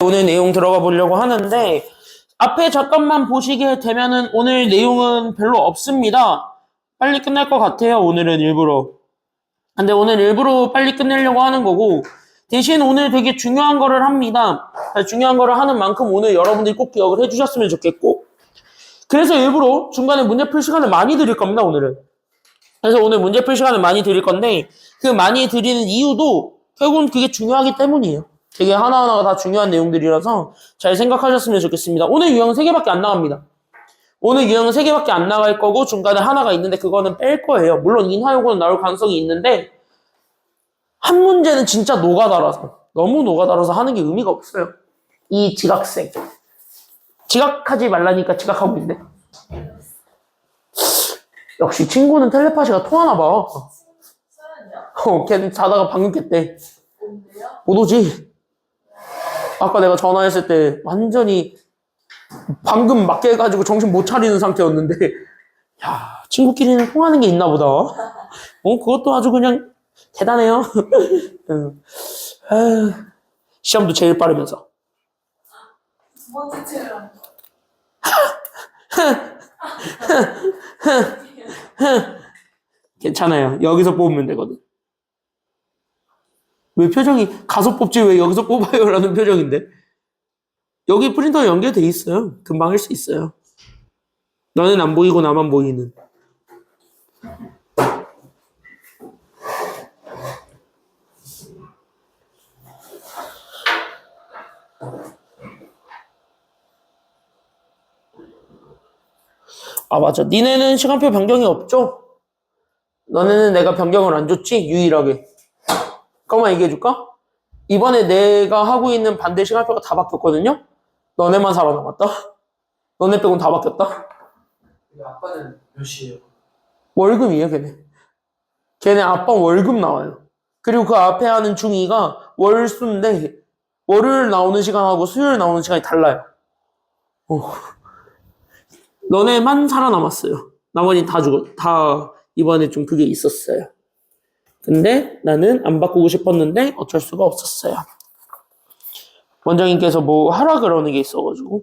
오늘 내용 들어가 보려고 하는데 앞에 잠깐만 보시게 되면은 오늘 내용은 별로 없습니다. 빨리 끝날 것 같아요. 오늘은 일부러. 근데 오늘 일부러 빨리 끝내려고 하는 거고 대신 오늘 되게 중요한 거를 합니다. 중요한 거를 하는 만큼 오늘 여러분들이 꼭 기억을 해주셨으면 좋겠고 그래서 일부러 중간에 문제 풀 시간을 많이 드릴 겁니다. 오늘은. 그래서 오늘 문제 풀 시간을 많이 드릴 건데 그 많이 드리는 이유도 결국은 그게 중요하기 때문이에요. 되게 하나하나가 다 중요한 내용들이라서 잘 생각하셨으면 좋겠습니다. 오늘 유형은 3개밖에 안 나갑니다. 오늘 유형은 3개밖에 안 나갈 거고 중간에 하나가 있는데 그거는 뺄 거예요. 물론 인하요구는 나올 가능성이 있는데 한 문제는 진짜 노가다라서 너무 노가다라서 하는 게 의미가 없어요. 이 지각생. 지각하지 말라니까 지각하고 있네. 역시 친구는 텔레파시가 통하나 봐. 걔는 자다가 방금 깼대. 못 오지? 아까 내가 전화했을 때 완전히 방금 막 깨가지고 정신 못 차리는 상태였는데 야 친구끼리는 통하는 게 있나 보다. 그것도 아주 그냥 대단해요. 시험도 제일 빠르면서. 두 번째 체험. 괜찮아요. 여기서 뽑으면 되거든. 왜 표정이 가서 뽑지 왜 여기서 뽑아요? 라는 표정인데. 여기 프린터 연결돼 있어요. 금방 할 수 있어요. 너는 안 보이고 나만 보이는. 아 맞아. 니네는 시간표 변경이 없죠? 너네는 내가 변경을 안 줬지? 유일하게. 그것만 얘기해줄까? 이번에 내가 하고 있는 반대 시간표가 다 바뀌었거든요? 너네만 살아남았다? 너네 빼곤 다 바뀌었다? 아빠는 몇 시에요? 월급이에요, 걔네. 걔네 아빠 월급 나와요. 그리고 그 앞에 하는 중2가 월수인데, 월요일 나오는 시간하고 수요일 나오는 시간이 달라요. 너네만 살아남았어요. 나머지는 다 이번에 좀 그게 있었어요. 근데 나는 안 바꾸고 싶었는데 어쩔 수가 없었어요. 원장님께서 뭐 하라 그러는 게 있어가지고.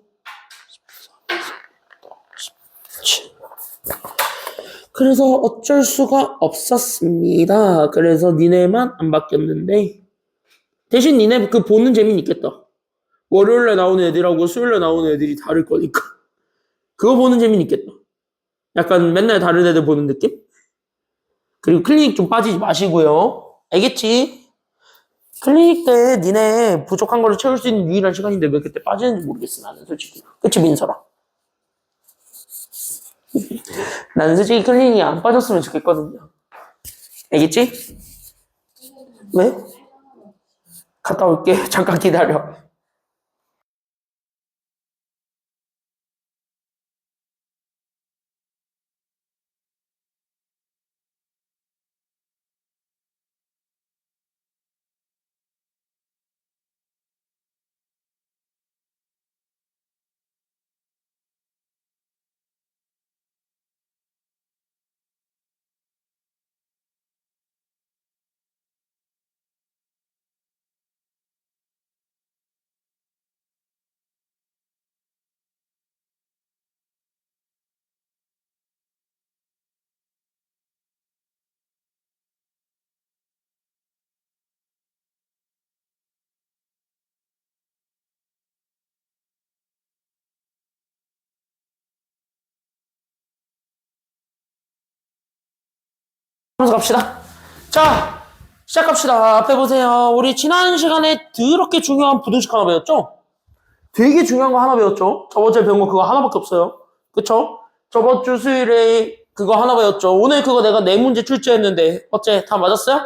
그래서 어쩔 수가 없었습니다. 그래서 니네만 안 바뀌었는데 대신 니네 그 보는 재미는 있겠다. 월요일에 나오는 애들하고 수요일에 나오는 애들이 다를 거니까. 그거 보는 재미는 있겠다. 약간 맨날 다른 애들 보는 느낌? 그리고 클리닉 좀 빠지지 마시고요. 알겠지? 클리닉 때 니네 부족한 거를 채울 수 있는 유일한 시간인데 왜 그때 빠지는지 모르겠어 나는 솔직히. 그치 민설아? 나는 솔직히 클리닉이 안 빠졌으면 좋겠거든요. 알겠지? 왜? 갔다 올게. 잠깐 기다려. 하면서 갑시다. 자, 시작합시다. 앞에 보세요. 우리 지난 시간에 더럽게 중요한 부등식 하나 배웠죠? 되게 중요한 거 하나 배웠죠? 저번 주에 배운 거 그거 하나밖에 없어요. 그쵸? 저번 주 수요일에 그거 하나 배웠죠? 오늘 그거 내가 4문제 출제했는데 어째 다 맞았어요?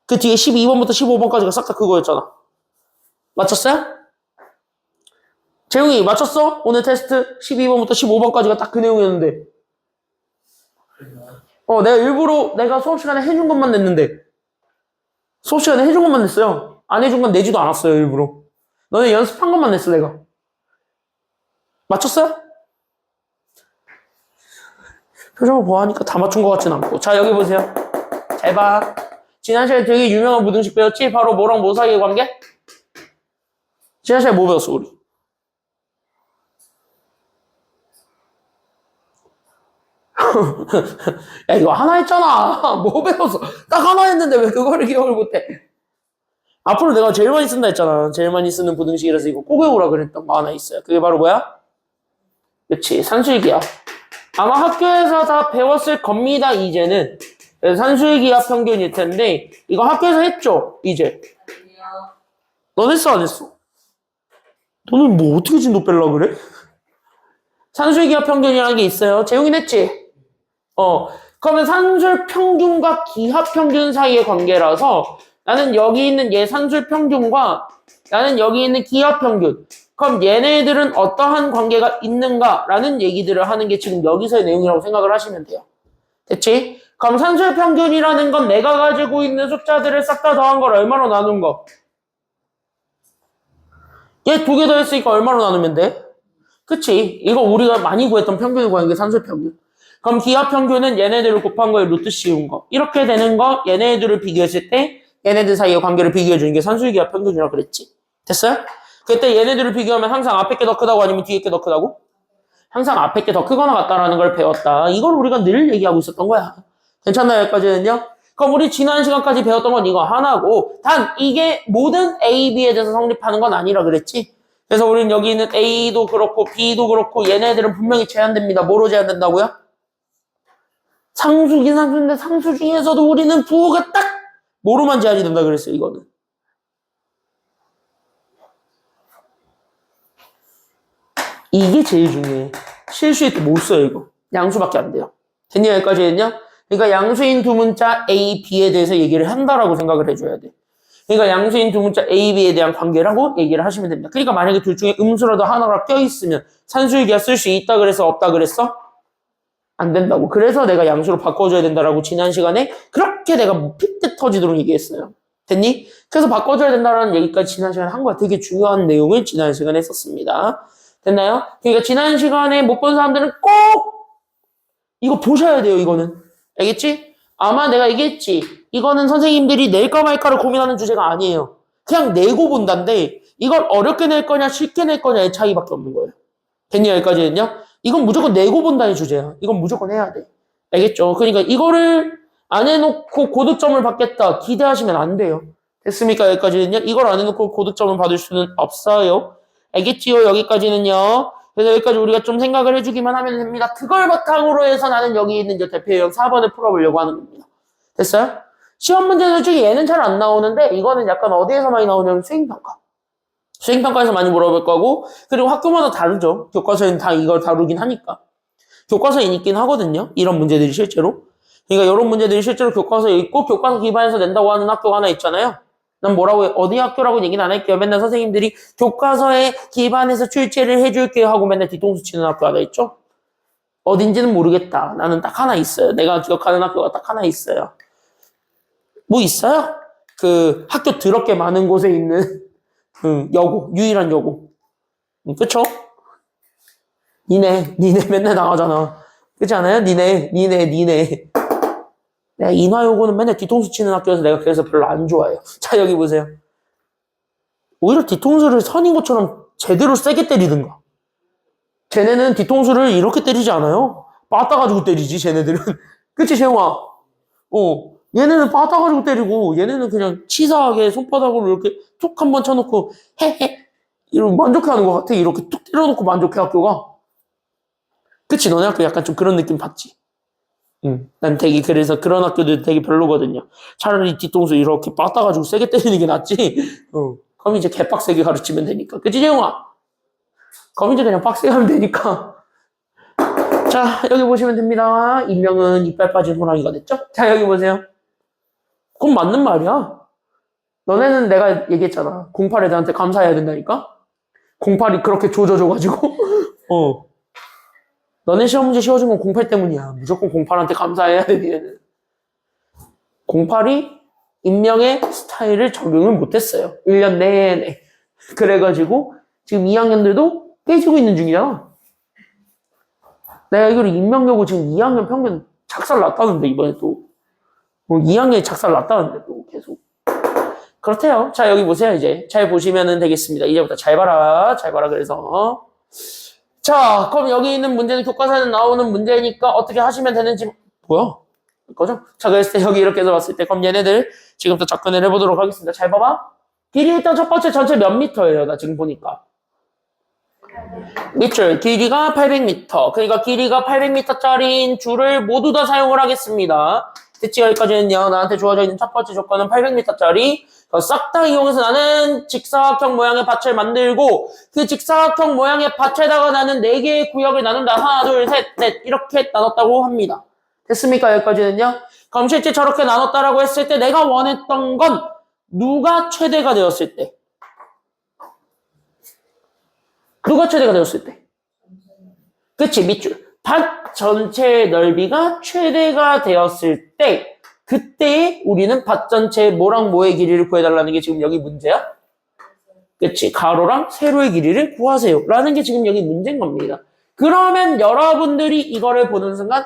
그 뒤에 12번부터 15번까지가 싹 다 그거였잖아. 맞췄어요? 재웅이 맞췄어? 오늘 테스트 12번부터 15번까지가 딱 그 내용이었는데 내가 일부러 내가 수업 시간에 해준 것만 냈는데 수업 시간에 해준 것만 냈어요. 안 해준 건 내지도 않았어요. 일부러. 너네 연습한 것만 냈어 내가. 맞췄어요? 표정을 보아하니까 다 맞춘 것 같진 않고. 자 여기 보세요. 잘 봐. 지난 시간에 되게 유명한 부등식 배웠지? 바로 뭐랑 뭐 사이의 관계? 지난 시간에 뭐 배웠어, 우리? 야, 이거 하나 했잖아. 뭐 배웠어? 딱 하나 했는데 왜 그거를 기억을 못해? 앞으로 내가 제일 많이 쓴다 했잖아. 제일 많이 쓰는 부등식이라서 이거 꼭 외우라 그랬던 거 하나 있어요. 그게 바로 뭐야? 그치, 산술기압. 아마 학교에서 다 배웠을 겁니다, 이제는. 그래서 산술기압 평균일 텐데, 이거 학교에서 했죠, 이제. 아니요. 넌 했어, 안 했어? 너는 뭐 어떻게 진도 뺄라 그래? 산술기압 평균이라는 게 있어요. 재용이 했지? 그러면 산술 평균과 기압 평균 사이의 관계라서 나는 여기 있는 얘 산술 평균과 나는 여기 있는 기압 평균. 그럼 얘네들은 어떠한 관계가 있는가라는 얘기들을 하는 게 지금 여기서의 내용이라고 생각을 하시면 돼요. 됐지? 그럼 산술 평균이라는 건 내가 가지고 있는 숫자들을 싹 다 더한 걸 얼마로 나눈 거? 얘 두 개 더 했으니까 얼마로 나누면 돼? 그치? 이거 우리가 많이 구했던 평균을 구하는 게 산술 평균. 그럼 기압 평균은 얘네들을 곱한 거에 루트 씌운 거. 이렇게 되는 거 얘네들을 비교했을 때 얘네들 사이의 관계를 비교해 주는 게 산술 기압 평균이라고 그랬지. 됐어요? 그때 얘네들을 비교하면 항상 앞에 게 더 크다고 아니면 뒤에 게 더 크다고? 항상 앞에 게 더 크거나 같다라는 걸 배웠다. 이걸 우리가 늘 얘기하고 있었던 거야. 괜찮나요? 여기까지는요? 그럼 우리 지난 시간까지 배웠던 건 이거 하나고 단 이게 모든 A, B에 대해서 성립하는 건 아니라 그랬지. 그래서 우리는 여기 있는 A도 그렇고 B도 그렇고 얘네들은 분명히 제한됩니다. 뭐로 제한된다고요? 상수긴 상수인데 상수 중에서도 우리는 부호가 딱 뭐로만 제한이 된다 그랬어요. 이거는. 이게 제일 중요해. 실수할 때 못 써요. 이거. 양수밖에 안 돼요. 됐냐? 여기까지는요? 그러니까 양수인 두 문자 A, B에 대해서 얘기를 한다라고 생각을 해줘야 돼. 그러니까 양수인 두 문자 A, B에 대한 관계라고 얘기를 하시면 됩니다. 그러니까 만약에 둘 중에 음수라도 하나가 껴있으면 산술기가 쓸 수 있다 그래서 없다 그랬어? 안 된다고. 그래서 내가 양수로 바꿔줘야 된다라고 지난 시간에 그렇게 내가 핏대 터지도록 얘기했어요. 됐니? 그래서 바꿔줘야 된다라는 얘기까지 지난 시간에 한 거야. 되게 중요한 내용을 지난 시간에 했었습니다. 됐나요? 그러니까 지난 시간에 못 본 사람들은 꼭 이거 보셔야 돼요. 이거는. 알겠지? 아마 내가 얘기했지. 이거는 선생님들이 낼까 말까를 고민하는 주제가 아니에요. 그냥 내고 본다인데 이걸 어렵게 낼 거냐 쉽게 낼 거냐의 차이밖에 없는 거예요. 됐냐? 여기까지는요? 이건 무조건 내고 본다는 주제야. 이건 무조건 해야 돼. 알겠죠? 그러니까 이거를 안 해놓고 고득점을 받겠다 기대하시면 안 돼요. 됐습니까? 여기까지는요? 이걸 안 해놓고 고득점을 받을 수는 없어요. 알겠지요? 여기까지는요. 그래서 여기까지 우리가 좀 생각을 해주기만 하면 됩니다. 그걸 바탕으로 해서 나는 여기 있는 이제 대표형 4번을 풀어보려고 하는 겁니다. 됐어요? 시험 문제는 솔직히 얘는 잘 안 나오는데 이거는 약간 어디에서 많이 나오냐면 수행평가. 수행평가에서 많이 물어볼 거고 그리고 학교마다 다르죠. 교과서에는 다 이걸 다루긴 하니까. 교과서에 있긴 하거든요. 이런 문제들이 실제로. 그러니까 이런 문제들이 실제로 교과서에 있고 교과서 기반에서 낸다고 하는 학교가 하나 있잖아요. 난 뭐라고 해? 어디 학교라고 얘기는 안 할게요. 맨날 선생님들이 교과서에 기반해서 출제를 해줄게요 하고 맨날 뒤통수 치는 학교 하나 있죠? 어딘지는 모르겠다. 나는 딱 하나 있어요. 내가 기억하는 학교가 딱 하나 있어요. 뭐 있어요? 그 학교 더럽게 많은 곳에 있는 여고, 유일한 여고. 그쵸? 니네 맨날 나가잖아. 그렇지 않아요? 니네. 내가 인화여고는 맨날 뒤통수 치는 학교여서 내가 그래서 별로 안 좋아해요. 자, 여기 보세요. 오히려 뒤통수를 선인 것처럼 제대로 세게 때리든가. 쟤네는 뒤통수를 이렇게 때리지 않아요. 빠따가지고 때리지, 쟤네들은. 그치, 재영아? 얘네는 빠따가지고 때리고, 얘네는 그냥 치사하게 손바닥으로 이렇게 툭 한번 쳐놓고, 헤헤. 이러고 만족해하는 것 같아. 이렇게 툭 때려놓고 만족해, 학교가. 그치, 너네 학교 약간 좀 그런 느낌 받지? 난 되게 그래서 그런 학교들 되게 별로거든요. 차라리 뒤통수 이렇게 빠따가지고 세게 때리는 게 낫지. 그럼 이제 개빡세게 가르치면 되니까. 그치, 재영아? 그럼 이제 그냥 빡세게 하면 되니까. 자, 여기 보시면 됩니다. 인명은 이빨 빠진 호랑이가 됐죠? 자, 여기 보세요. 그건 맞는 말이야. 너네는 내가 얘기했잖아. 08 애들한테 감사해야 된다니까? 08이 그렇게 조져줘가지고. 너네 시험 문제 쉬워진 건 08 때문이야. 무조건 08한테 감사해야 돼, 니네는. 08이 인명의 스타일을 적용을 못했어요. 1년 내내. 그래가지고 지금 2학년들도 깨지고 있는 중이잖아. 내가 알기로 인명여고 지금 2학년 평균 작살 났다는데, 이번에 또. 2학년이 작살 났다는데, 또 계속. 그렇대요. 자, 여기 보세요, 이제. 잘 보시면 되겠습니다. 이제부터 잘 봐라. 잘 봐라, 그래서. 자, 그럼 여기 있는 문제는 교과서에 나오는 문제니까 어떻게 하시면 되는지, 뭐야? 이거죠? 자, 그랬을 때 여기 이렇게 해서 봤을 때, 그럼 얘네들 지금부터 접근을 해보도록 하겠습니다. 잘 봐봐. 길이 일단 첫 번째 전체 몇 미터예요? 나 지금 보니까. 밑줄. 길이가 800m. 그러니까 길이가 800m짜리인 줄을 모두 다 사용을 하겠습니다. 됐지? 여기까지는요. 나한테 주어져 있는 첫 번째 조건은 800m짜리. 싹 다 이용해서 나는 직사각형 모양의 밭을 만들고 그 직사각형 모양의 밭에다가 나는 4개의 구역을 나눈다. 하나, 둘, 셋, 넷 이렇게 나눴다고 합니다. 됐습니까? 여기까지는요. 그럼 실제 저렇게 나눴다라고 했을 때 내가 원했던 건 누가 최대가 되었을 때? 누가 최대가 되었을 때? 그치, 밑줄. 밭 전체의 넓이가 최대가 되었을 때 그때 우리는 밭 전체의 뭐랑 뭐의 길이를 구해달라는 게 지금 여기 문제야? 그치, 가로랑 세로의 길이를 구하세요 라는 게 지금 여기 문제인 겁니다. 그러면 여러분들이 이거를 보는 순간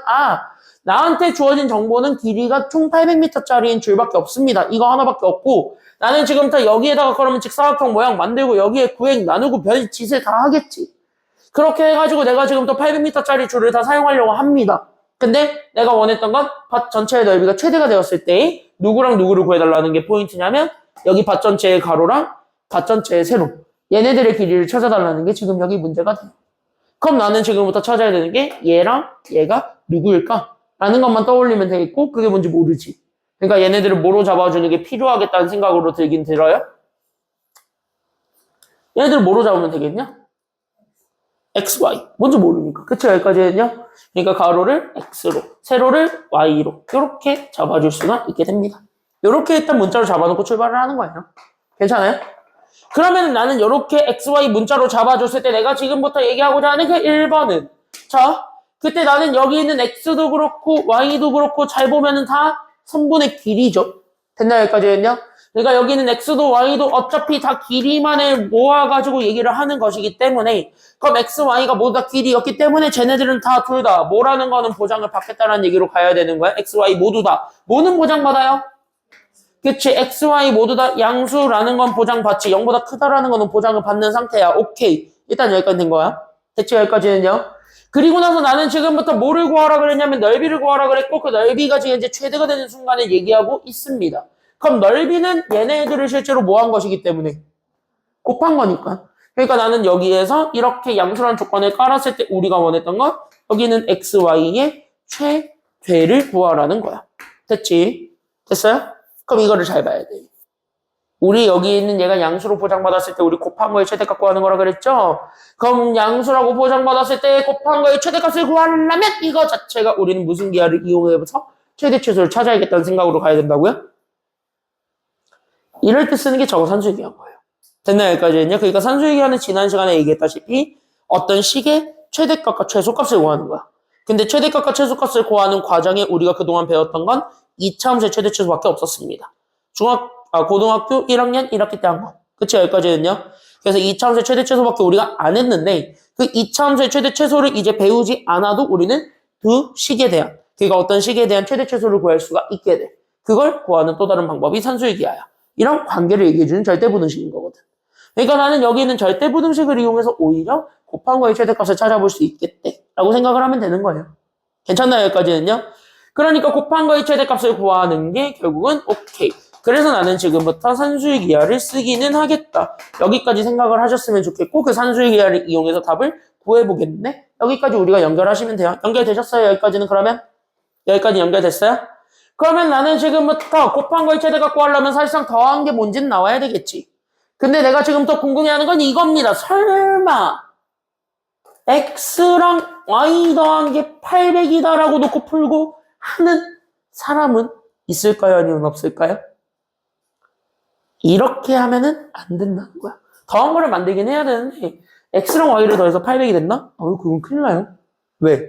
나한테 주어진 정보는 길이가 총 800m짜리인 줄밖에 없습니다. 이거 하나밖에 없고 나는 지금부터 여기에다가 그러면 직사각형 모양 만들고 여기에 구획 나누고 별 짓을 다 하겠지. 그렇게 해가지고 내가 지금부터 800m짜리 줄을 다 사용하려고 합니다. 근데 내가 원했던 건 밭 전체의 넓이가 최대가 되었을 때 누구랑 누구를 구해달라는 게 포인트냐면 여기 밭 전체의 가로랑 밭 전체의 세로 얘네들의 길이를 찾아달라는 게 지금 여기 문제가 돼요. 그럼 나는 지금부터 찾아야 되는 게 얘랑 얘가 누구일까? 라는 것만 떠올리면 되겠고 그게 뭔지 모르지. 그러니까 얘네들을 뭐로 잡아주는 게 필요하겠다는 생각으로 들긴 들어요? 얘네들을 뭐로 잡으면 되겠냐? x, y. 뭔지 모르니까. 그치? 여기까지는요? 그러니까 가로를 x로, 세로를 y로 이렇게 잡아줄 수가 있게 됩니다. 이렇게 일단 문자로 잡아놓고 출발을 하는 거예요. 괜찮아요? 그러면 나는 이렇게 x, y 문자로 잡아줬을 때 내가 지금부터 얘기하고자 하는 그 1번은 자, 그때 나는 여기 있는 x도 그렇고 y도 그렇고 잘 보면은 다 선분의 길이죠. 됐나요? 여기까지는요? 그러니까 여기는 x도 y도 어차피 다 길이만을 모아가지고 얘기를 하는 것이기 때문에 그럼 x, y가 모두 다 길이였기 때문에 쟤네들은 다 둘 다 뭐라는 거는 보장을 받겠다는 얘기로 가야 되는 거야. x, y 모두 다. 뭐는 보장받아요? 그치. x, y 모두 다 양수라는 건 보장받지. 0보다 크다라는 거는 보장을 받는 상태야. 오케이. 일단 여기까지 된 거야. 대체 여기까지는요. 그리고 나서 나는 지금부터 뭐를 구하라 그랬냐면 넓이를 구하라 그랬고 그 넓이가 지금 이제 최대가 되는 순간에 얘기하고 있습니다. 그럼 넓이는 얘네들을 실제로 뭐 한 것이기 때문에 곱한 거니까. 그러니까 나는 여기에서 이렇게 양수란 조건을 깔았을 때 우리가 원했던 건 여기는 x, y의 최대를 구하라는 거야. 됐지? 됐어요? 그럼 이거를 잘 봐야 돼. 우리 여기 있는 얘가 양수로 보장받았을 때 우리 곱한 거의 최대값 구하는 거라 그랬죠? 그럼 양수라고 보장받았을 때 곱한 거의 최대값을 구하려면 이거 자체가 우리는 무슨 기하를 이용해서 최대 최소를 찾아야겠다는 생각으로 가야 된다고요? 이럴 때 쓰는 게 저거 산수의 기하인 거예요. 됐나요? 여기까지는요? 그러니까 산수의 기하는 지난 시간에 얘기했다시피 어떤 식의 최대값과 최소값을 구하는 거야. 근데 최대값과 최소값을 구하는 과정에 우리가 그동안 배웠던 건 이차함수의 최대 최소밖에 없었습니다. 고등학교 1학년 1학기 때 한 거. 그치? 여기까지는요? 그래서 이차함수의 최대 최소밖에 우리가 안 했는데 그 이차함수의 최대 최소를 이제 배우지 않아도 우리는 그 식에 대한 그러니까 어떤 식에 대한 최대 최소를 구할 수가 있게 돼. 그걸 구하는 또 다른 방법이 산수의 기하야. 이런 관계를 얘기해주는 절대부등식인 거거든. 그러니까 나는 여기 있는 절대부등식을 이용해서 오히려 곱한 거의 최대값을 찾아볼 수 있겠대 라고 생각을 하면 되는 거예요. 괜찮나요? 여기까지는요? 그러니까 곱한 거의 최대값을 구하는 게 결국은 오케이. 그래서 나는 지금부터 산수의 기하를 쓰기는 하겠다. 여기까지 생각을 하셨으면 좋겠고 그 산수의 기하를 이용해서 답을 구해보겠네. 여기까지 우리가 연결하시면 돼요. 연결되셨어요? 여기까지는 그러면? 여기까지 연결됐어요? 그러면 나는 지금부터 곱한 거의 최대값 구하려면 사실상 더한 게 뭔지는 나와야 되겠지. 근데 내가 지금부터 궁금해하는 건 이겁니다. 설마 x랑 y 더한 게 800이다라고 놓고 풀고 하는 사람은 있을까요? 아니면 없을까요? 이렇게 하면은 안 된다는 거야. 더한 거를 만들긴 해야 되는데 x랑 y를 더해서 800이 됐나? 그건 큰일 나요. 왜?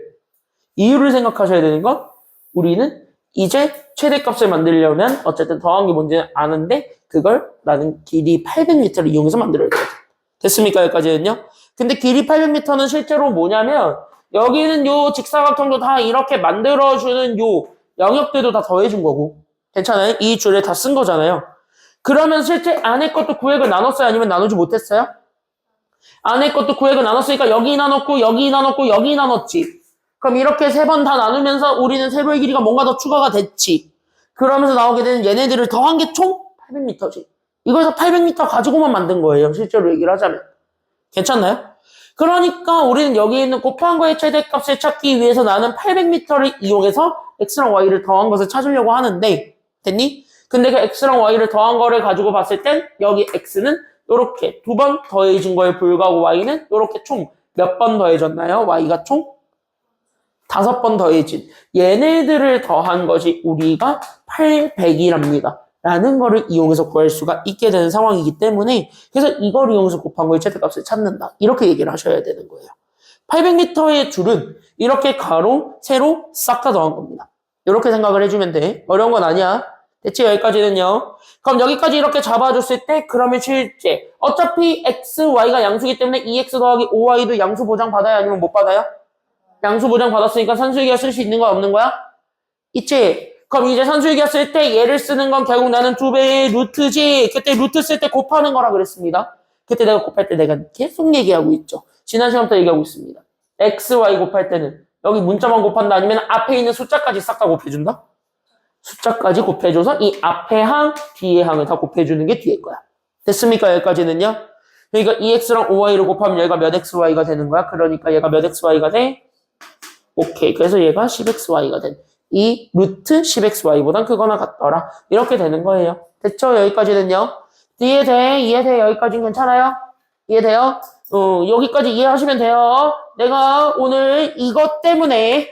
이유를 생각하셔야 되는 건 우리는 이제 최대값을 만들려면 어쨌든 더한 게 뭔지는 아는데 그걸 나는 길이 800m를 이용해서 만들어야 돼. 됐습니까? 여기까지는요? 근데 길이 800m는 실제로 뭐냐면 여기는 요 직사각형도 다 이렇게 만들어주는 요 영역들도 다 더해준 거고 괜찮아요? 이 줄에 다 쓴 거잖아요. 그러면 실제 안에 것도 구획을 나눴어요? 아니면 나누지 못했어요? 안에 것도 구획을 나눴으니까 여기 나눴고 여기 나눴고 여기 나눴지. 그럼 이렇게 세 번 다 나누면서 우리는 세로의 길이가 뭔가 더 추가가 됐지. 그러면서 나오게 되는 얘네들을 더한 게 총 800m지. 이거에서 800m 가지고만 만든 거예요. 실제로 얘기를 하자면. 괜찮나요? 그러니까 우리는 여기 있는 곱한 거의 최대값을 찾기 위해서 나는 800m를 이용해서 x랑 y를 더한 것을 찾으려고 하는데 됐니? 근데 그 x랑 y를 더한 거를 가지고 봤을 땐 여기 x는 이렇게 2번 더해진 거에 불과하고 y는 이렇게 총 몇 번 더해졌나요? y가 총 5번 더해진 얘네들을 더한 것이 우리가 800이랍니다. 라는 거를 이용해서 구할 수가 있게 되는 상황이기 때문에 그래서 이걸 이용해서 곱한 거의 최대값을 찾는다. 이렇게 얘기를 하셔야 되는 거예요. 800m의 줄은 이렇게 가로, 세로 싹 다 더한 겁니다. 이렇게 생각을 해주면 돼. 어려운 건 아니야. 됐지? 여기까지는요. 그럼 여기까지 이렇게 잡아줬을 때 그러면 실제 어차피 x, y가 양수이기 때문에 2x 더하기 5y도 양수 보장 받아야 아니면 못 받아요? 양수 보장 받았으니까 산수유기가 쓸 수 있는 거야 없는 거야? 있지? 그럼 이제 산수유기가 쓸 때 얘를 쓰는 건 결국 나는 2배의 루트지. 그때 루트 쓸 때 곱하는 거라 그랬습니다. 그때 내가 곱할 때 내가 계속 얘기하고 있죠. 지난 시간부터 얘기하고 있습니다. x, y 곱할 때는 여기 문자만 곱한다 아니면 앞에 있는 숫자까지 싹 다 곱해준다? 숫자까지 곱해줘서 이 앞에 항, 뒤에 항을 다 곱해주는 게 뒤에 거야. 됐습니까? 여기까지는요? 그러니까 2x랑 5y를 곱하면 얘가 몇 xy가 되는 거야? 그러니까 얘가 몇 xy가 돼? 오케이. 그래서 얘가 10xy가 된. 이 루트 10xy보단 크거나 같더라. 이렇게 되는 거예요. 됐죠? 여기까지는요. 이해돼? 이해돼? 여기까지는 괜찮아요? 이해돼요? 여기까지 이해하시면 돼요. 내가 오늘 이것 때문에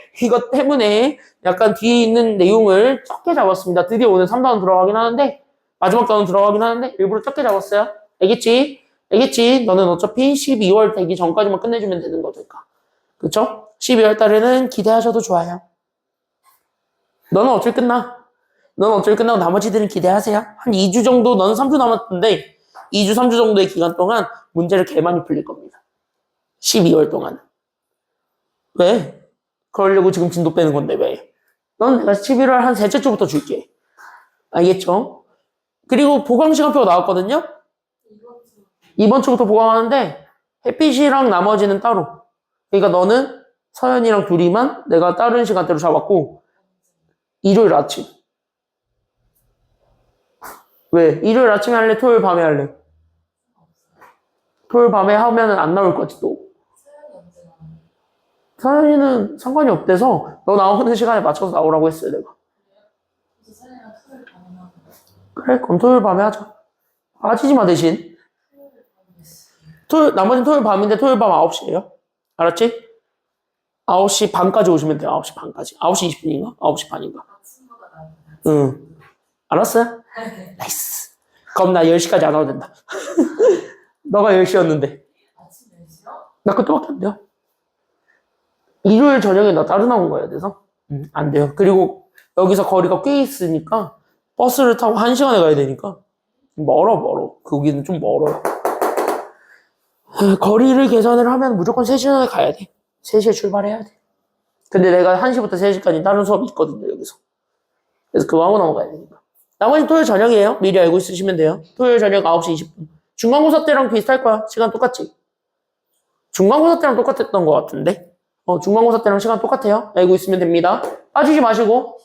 약간 뒤에 있는 내용을 적게 잡았습니다. 드디어 오늘 3단원 들어가긴 하는데 마지막 단원 들어가긴 하는데 일부러 적게 잡았어요. 알겠지? 알겠지? 너는 어차피 12월 되기 전까지만 끝내주면 되는 거니까. 그쵸? 12월 달에는 기대하셔도 좋아요. 너는 어쩔 끝나? 너는 어쩔 끝나고 나머지들은 기대하세요. 한 2주 정도, 너는 3주 남았던데 2주, 3주 정도의 기간 동안 문제를 개 많이 풀릴 겁니다. 12월 동안. 왜? 그러려고 지금 진도 빼는 건데 왜? 넌 내가 11월 한 셋째 주부터 줄게. 알겠죠? 그리고 보강 시간표가 나왔거든요? 이번 주부터 보강하는데 햇빛이랑 나머지는 따로. 그러니까 너는 서연이랑 둘이만 내가 다른 시간대로 잡았고 일요일 아침. 왜? 일요일 아침에 할래? 토요일 밤에 할래? 토요일 밤에 하면은 안 나올 거지 또. 서연이는 상관이 없대서 너 나오는 시간에 맞춰서 나오라고 했어요 내가. 그래 그럼 토요일 밤에 하자. 빠지지 마 대신. 나머지는 토요일 밤인데 토요일 밤 9시에요. 알았지? 9시 반까지 오시면 돼요. 9시 반까지. 9시 20분인가? 9시 반인가? 응. 알았어요? 나이스. 그럼 나 10시까지 안 와도 된다. 너가 10시였는데. 아침 4시요? 나 그때밖에 안 돼요. 일요일 저녁에 나 따로 나온 거야, 그래서. 안 돼요. 그리고 여기서 거리가 꽤 있으니까 버스를 타고 1시간에 가야 되니까. 멀어. 거기는 좀 멀어요. 거리를 계산을 하면 무조건 3시간에 가야 돼. 3시에 출발해야 돼. 근데 내가 1시부터 3시까지 다른 수업이 있거든요, 여기서. 그래서 그거 하고 넘어가야 되니까. 나머지 토요일 저녁이에요. 미리 알고 있으시면 돼요. 토요일 저녁 9시 20분. 중간고사 때랑 비슷할 거야. 시간 똑같지? 중간고사 때랑 똑같았던 것 같은데? 중간고사 때랑 시간 똑같아요. 알고 있으면 됩니다. 빠지지 마시고.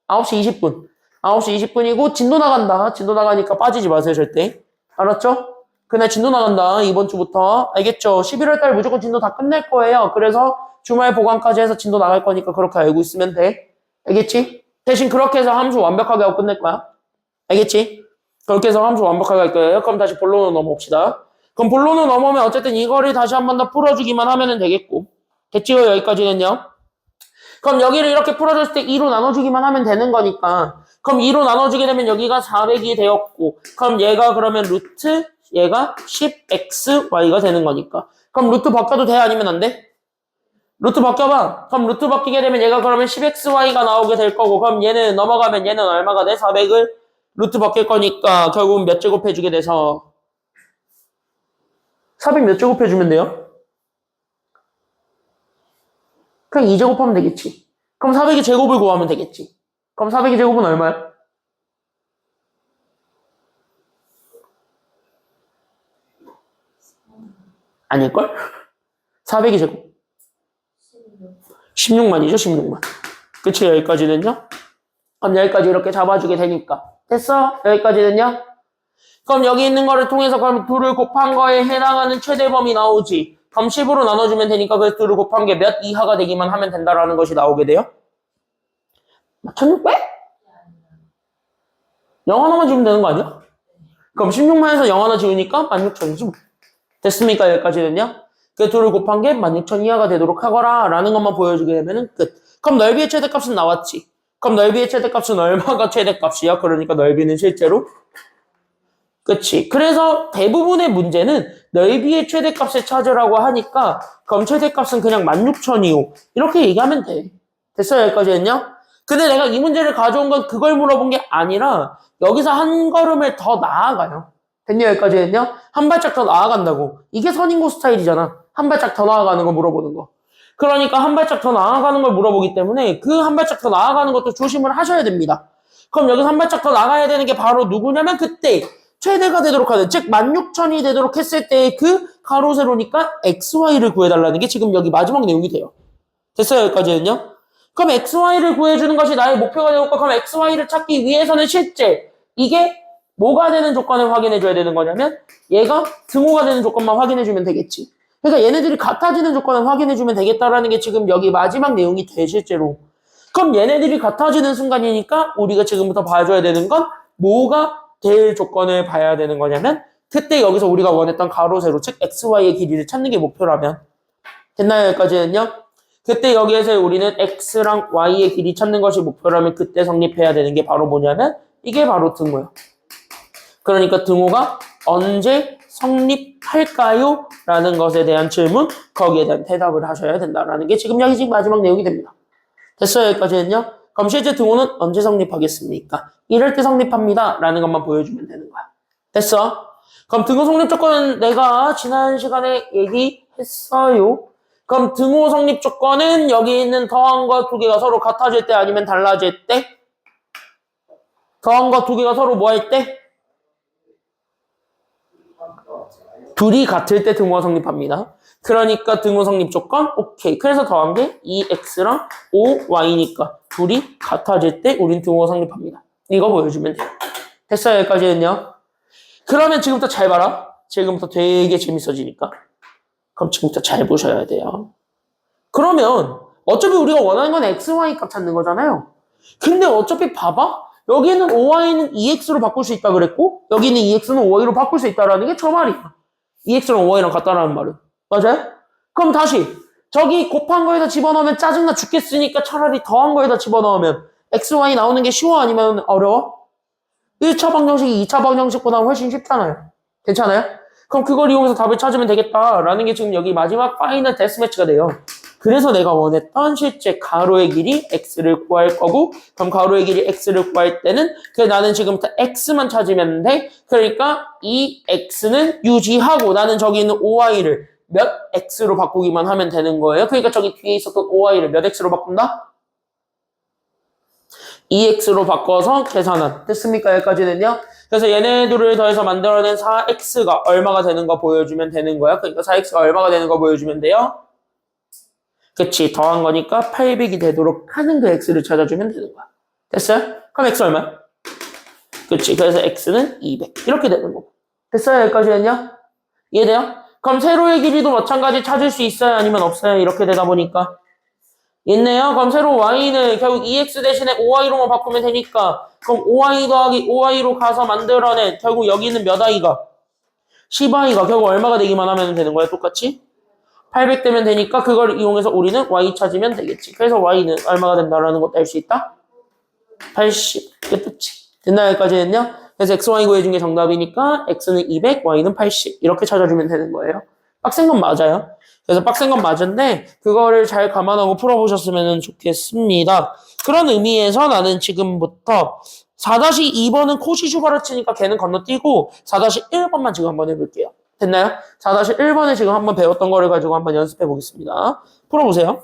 9시 20분. 9시 20분이고, 진도 나간다. 진도 나가니까 빠지지 마세요, 절대. 알았죠? 그날 진도 나간다. 이번 주부터. 알겠죠? 11월 달 무조건 진도 다 끝낼 거예요. 그래서 주말 보강까지 해서 진도 나갈 거니까 그렇게 알고 있으면 돼. 알겠지? 대신 그렇게 해서 함수 완벽하게 하고 끝낼 거야. 알겠지? 그렇게 해서 함수 완벽하게 할 거예요. 그럼 다시 본론으로 넘어옵시다. 그럼 본론으로 넘어오면 어쨌든 이거를 다시 한 번 더 풀어주기만 하면 되겠고. 됐지요? 여기까지는요. 그럼 여기를 이렇게 풀어줬을 때 2로 나눠주기만 하면 되는 거니까. 그럼 2로 나눠주게 되면 여기가 400이 되었고. 그럼 얘가 그러면 루트, 얘가 10xy가 되는 거니까. 그럼 루트 바꿔도 돼? 아니면 안 돼? 루트 바뀌어봐. 그럼 루트 바뀌게 되면 얘가 그러면 10xy가 나오게 될 거고. 그럼 얘는 넘어가면 얘는 얼마가 돼? 400을 루트 바뀔 거니까 결국은 몇 제곱 해주게 돼서 400 몇 제곱 해주면 돼요? 그냥 2제곱 하면 되겠지. 그럼 400의 제곱을 구하면 되겠지. 그럼 400의 제곱은 얼마야? 아닐걸? 400이 제곱. 16만이죠, 16만. 그치, 여기까지는요? 그럼 여기까지 이렇게 잡아주게 되니까. 됐어? 여기까지는요? 그럼 여기 있는 거를 통해서 그럼 둘을 곱한 거에 해당하는 최대범위 나오지. 그럼 10으로 나눠주면 되니까 그 둘을 곱한 게 몇 이하가 되기만 하면 된다라는 것이 나오게 돼요? 1600? 0 하나만 지우면 되는 거 아니야? 그럼 16만에서 0 하나 지우니까 16,000이지. 됐습니까? 여기까지는요? 그 둘을 곱한 게 16,000 이하가 되도록 하거라 라는 것만 보여주게 되면 끝. 그럼 넓이의 최대값은 나왔지. 그럼 넓이의 최대값은 얼마가 최대값이야? 그러니까 넓이는 실제로 그치. 그래서 대부분의 문제는 넓이의 최대값을 찾으라고 하니까 그럼 최대값은 그냥 16,000이요. 이렇게 얘기하면 돼. 됐어요? 여기까지는요? 근데 내가 이 문제를 가져온 건 그걸 물어본 게 아니라 여기서 한 걸음을 더 나아가요. 됐냐? 여기까지는요? 한 발짝 더 나아간다고. 이게 선인고 스타일이잖아. 한 발짝 더 나아가는 거 물어보는 거. 그러니까 한 발짝 더 나아가는 걸 물어보기 때문에 그 한 발짝 더 나아가는 것도 조심을 하셔야 됩니다. 그럼 여기서 한 발짝 더 나가야 되는 게 바로 누구냐면 그때 최대가 되도록 하는, 즉 16,000이 되도록 했을 때 그 가로 세로니까 XY를 구해달라는 게 지금 여기 마지막 내용이 돼요. 됐어요? 여기까지는요? 그럼 XY를 구해주는 것이 나의 목표가 되었고 그럼 XY를 찾기 위해서는 실제 이게 뭐가 되는 조건을 확인해줘야 되는 거냐면 얘가 등호가 되는 조건만 확인해주면 되겠지. 그러니까 얘네들이 같아지는 조건을 확인해주면 되겠다라는 게 지금 여기 마지막 내용이 돼 실제로. 그럼 얘네들이 같아지는 순간이니까 우리가 지금부터 봐줘야 되는 건 뭐가 될 조건을 봐야 되는 거냐면 그때 여기서 우리가 원했던 가로 세로 즉 XY의 길이를 찾는 게 목표라면 됐나요? 여기까지는요? 그때 여기에서 우리는 X랑 Y의 길이 찾는 것이 목표라면 그때 성립해야 되는 게 바로 뭐냐면 이게 바로 등호예요. 그러니까 등호가 언제 성립할까요? 라는 것에 대한 질문, 거기에 대한 대답을 하셔야 된다라는 게 지금 여기 마지막 내용이 됩니다. 됐어요? 여기까지는요? 그럼 실제 등호는 언제 성립하겠습니까? 이럴 때 성립합니다. 라는 것만 보여주면 되는 거야. 됐어? 그럼 등호 성립 조건은 내가 지난 시간에 얘기했어요. 그럼 등호 성립 조건은 여기 있는 더한과 두 개가 서로 같아질 때 아니면 달라질 때? 더한과 두 개가 서로 뭐 할 때? 둘이 같을 때 등호가 성립합니다. 그러니까 등호 성립 조건 오케이. 그래서 더한 게 2x랑 5y니까 둘이 같아질 때 우린 등호가 성립합니다. 이거 보여주면 돼요. 됐어요? 여기까지는요. 그러면 지금부터 잘 봐라. 지금부터 되게 재밌어지니까. 그럼 지금부터 잘 보셔야 돼요. 그러면 어차피 우리가 원하는 건 xy 값 찾는 거잖아요. 근데 어차피 봐봐. 여기는 5y는 2x로 바꿀 수 있다 그랬고 여기는 2x는 5y로 바꿀 수 있다라는 게 저 말이야. 2x랑 5y랑 같다라는 말은. 맞아요? 그럼 다시 저기 곱한 거에다 집어넣으면 짜증나 죽겠으니까 차라리 더한 거에다 집어넣으면 xy 나오는 게 쉬워 아니면 어려워? 1차 방정식이 2차 방정식보다 훨씬 쉽잖아요. 괜찮아요? 그럼 그걸 이용해서 답을 찾으면 되겠다라는 게 지금 여기 마지막 파이널 데스매치가 돼요. 그래서 내가 원했던 실제 가로의 길이 x를 구할 거고 그럼 가로의 길이 x를 구할 때는 나는 지금부터 x만 찾으면 돼. 그러니까 이 x는 유지하고 나는 저기 있는 5y를 몇 x로 바꾸기만 하면 되는 거예요. 그러니까 저기 뒤에 있었던 5y를 몇 x로 바꾼다? 2x로 바꿔서 계산한. 됐습니까? 여기까지는요. 그래서 얘네들을 더해서 만들어낸 4x가 얼마가 되는 거 보여주면 되는 거야. 그러니까 4x가 얼마가 되는 거 보여주면 돼요. 그치. 더한 거니까 800이 되도록 하는 그 x를 찾아주면 되는 거야. 됐어요? 그럼 x 얼마야? 그치. 그래서 x는 200. 이렇게 되는 거고. 됐어요? 여기까지는요? 이해돼요? 그럼 세로의 길이도 마찬가지 찾을 수 있어요? 아니면 없어요? 이렇게 되다 보니까. 있네요. 그럼 세로 y는 결국 2x 대신에 5y로만 바꾸면 되니까 그럼 5y 더하기 5y로 가서 만들어낸 결국 여기는 몇 y가? 10y가 결국 얼마가 되기만 하면 되는 거야? 똑같이? 800 되면 되니까 그걸 이용해서 우리는 y 찾으면 되겠지. 그래서 y는 얼마가 된다라는 것도 알 수 있다? 80. 끝이지. 됐나요? 여기까지는요? 그래서 xy 구해준 게 정답이니까 x는 200, y는 80. 이렇게 찾아주면 되는 거예요. 빡센 건 맞아요. 그래서 빡센 건 맞은데 그거를 잘 감안하고 풀어보셨으면 좋겠습니다. 그런 의미에서 나는 지금부터 4-2번은 코시 슈바르츠니까 걔는 건너뛰고 4-1번만 지금 한번 해볼게요. 됐나요? 4-1번에 지금 한번 배웠던 거를 가지고 한번 연습해 보겠습니다. 풀어보세요.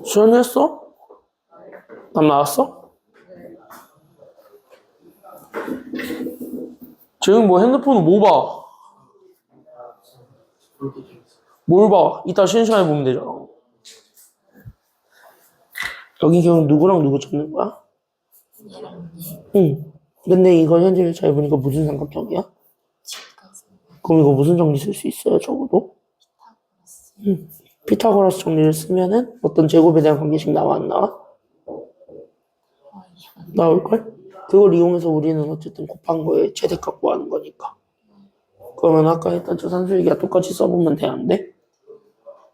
수연이 했어? 답 나왔어? 지금 뭐 핸드폰은 뭐 봐? 뭘 봐? 이따 쉬는 시간에 보면 되잖아. 여기 그냥 누구랑 누구 찾는 거야? 응. 근데 이거 현재를 잘 보니까 무슨 삼각형이야? 그럼 이거 무슨 정리 쓸 수 있어요, 적어도? 응. 피타고라스 정리를 쓰면은 어떤 제곱에 대한 관계식 나와, 안 나와? 나올걸? 그걸 이용해서 우리는 어쨌든 곱한 거에 최대값 구하는 거니까. 그러면 아까 했던 저 산술기가 똑같이 써보면 돼, 안 돼?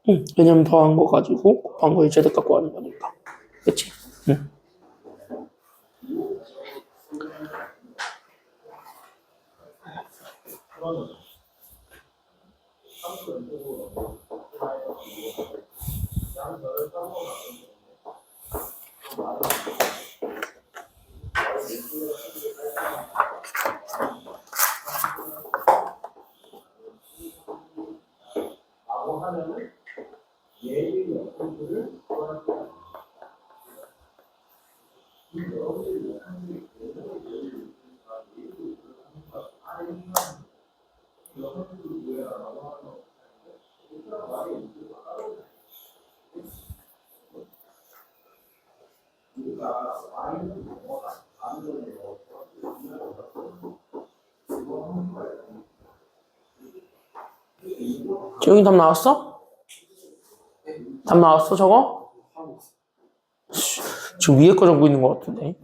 응. 왜냐면 더한 거 가지고 곱한 거에 최대값 구하는 거니까. 그치? 응. 지용이 답 나왔어? 답 나왔어, 저거? 지금 위에 거 적고 있는 것 같은데.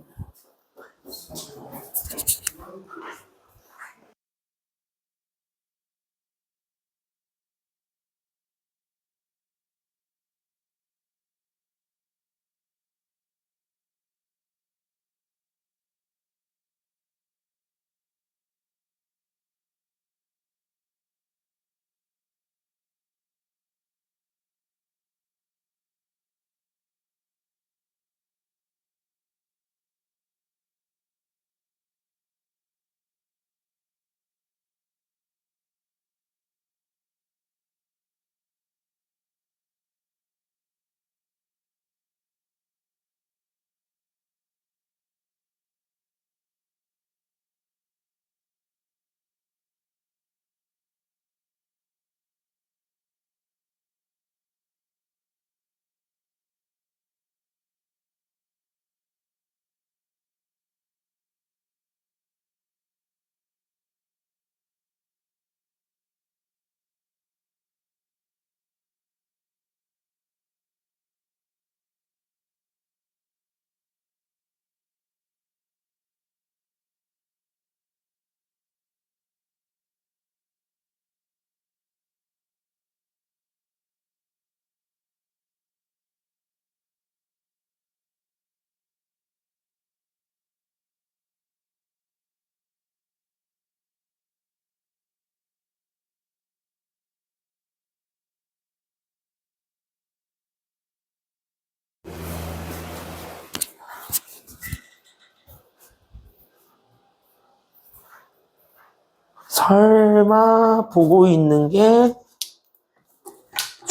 설마 보고 있는 게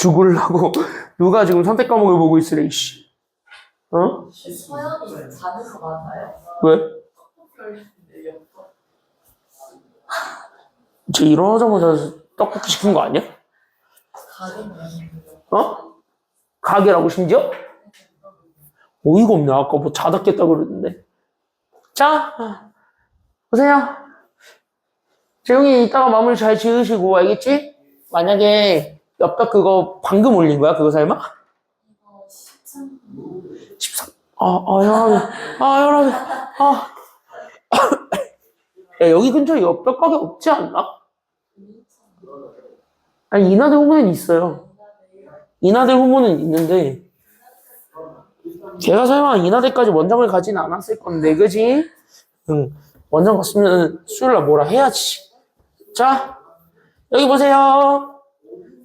죽을라고 누가 지금 선택 과목을 보고 있으래 이씨. 어? 서연이 자는 거 맞아요? 왜? 별인데 옆 쟤 일어나자마자 떡볶이 시킨 거 아니야? 가게는 어? 가게라고 심지어? 어이가 없네. 아까 뭐 자다 깼다 그러는데. 자, 보세요. 재용이 이따가 마무리 잘 지으시고, 알겠지? 만약에 엽떡 그거 방금 올린 거야? 그거 설마? 이거 13. 13. 혈압이. 혈압이. 야, 여기 근처에 엽떡 가게 없지 않나? 아니, 인하대 후문엔 있어요. 인하대 후문은 있는데, 걔가 설마 인하대까지 원장을 가진 않았을 건데, 그지? 응. 원장 갔으면 수요일날 뭐라 해야지. 자, 여기 보세요.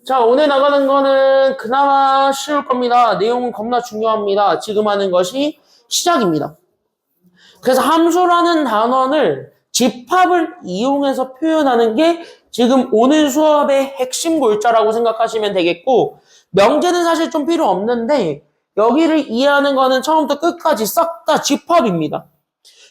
자, 오늘 나가는 거는 그나마 쉬울 겁니다. 내용은 겁나 중요합니다. 지금 하는 것이 시작입니다. 그래서 함수라는 단원을 집합을 이용해서 표현하는 게 지금 오늘 수업의 핵심 골자라고 생각하시면 되겠고, 명제는 사실 좀 필요 없는데 여기를 이해하는 거는 처음부터 끝까지 싹 다 집합입니다.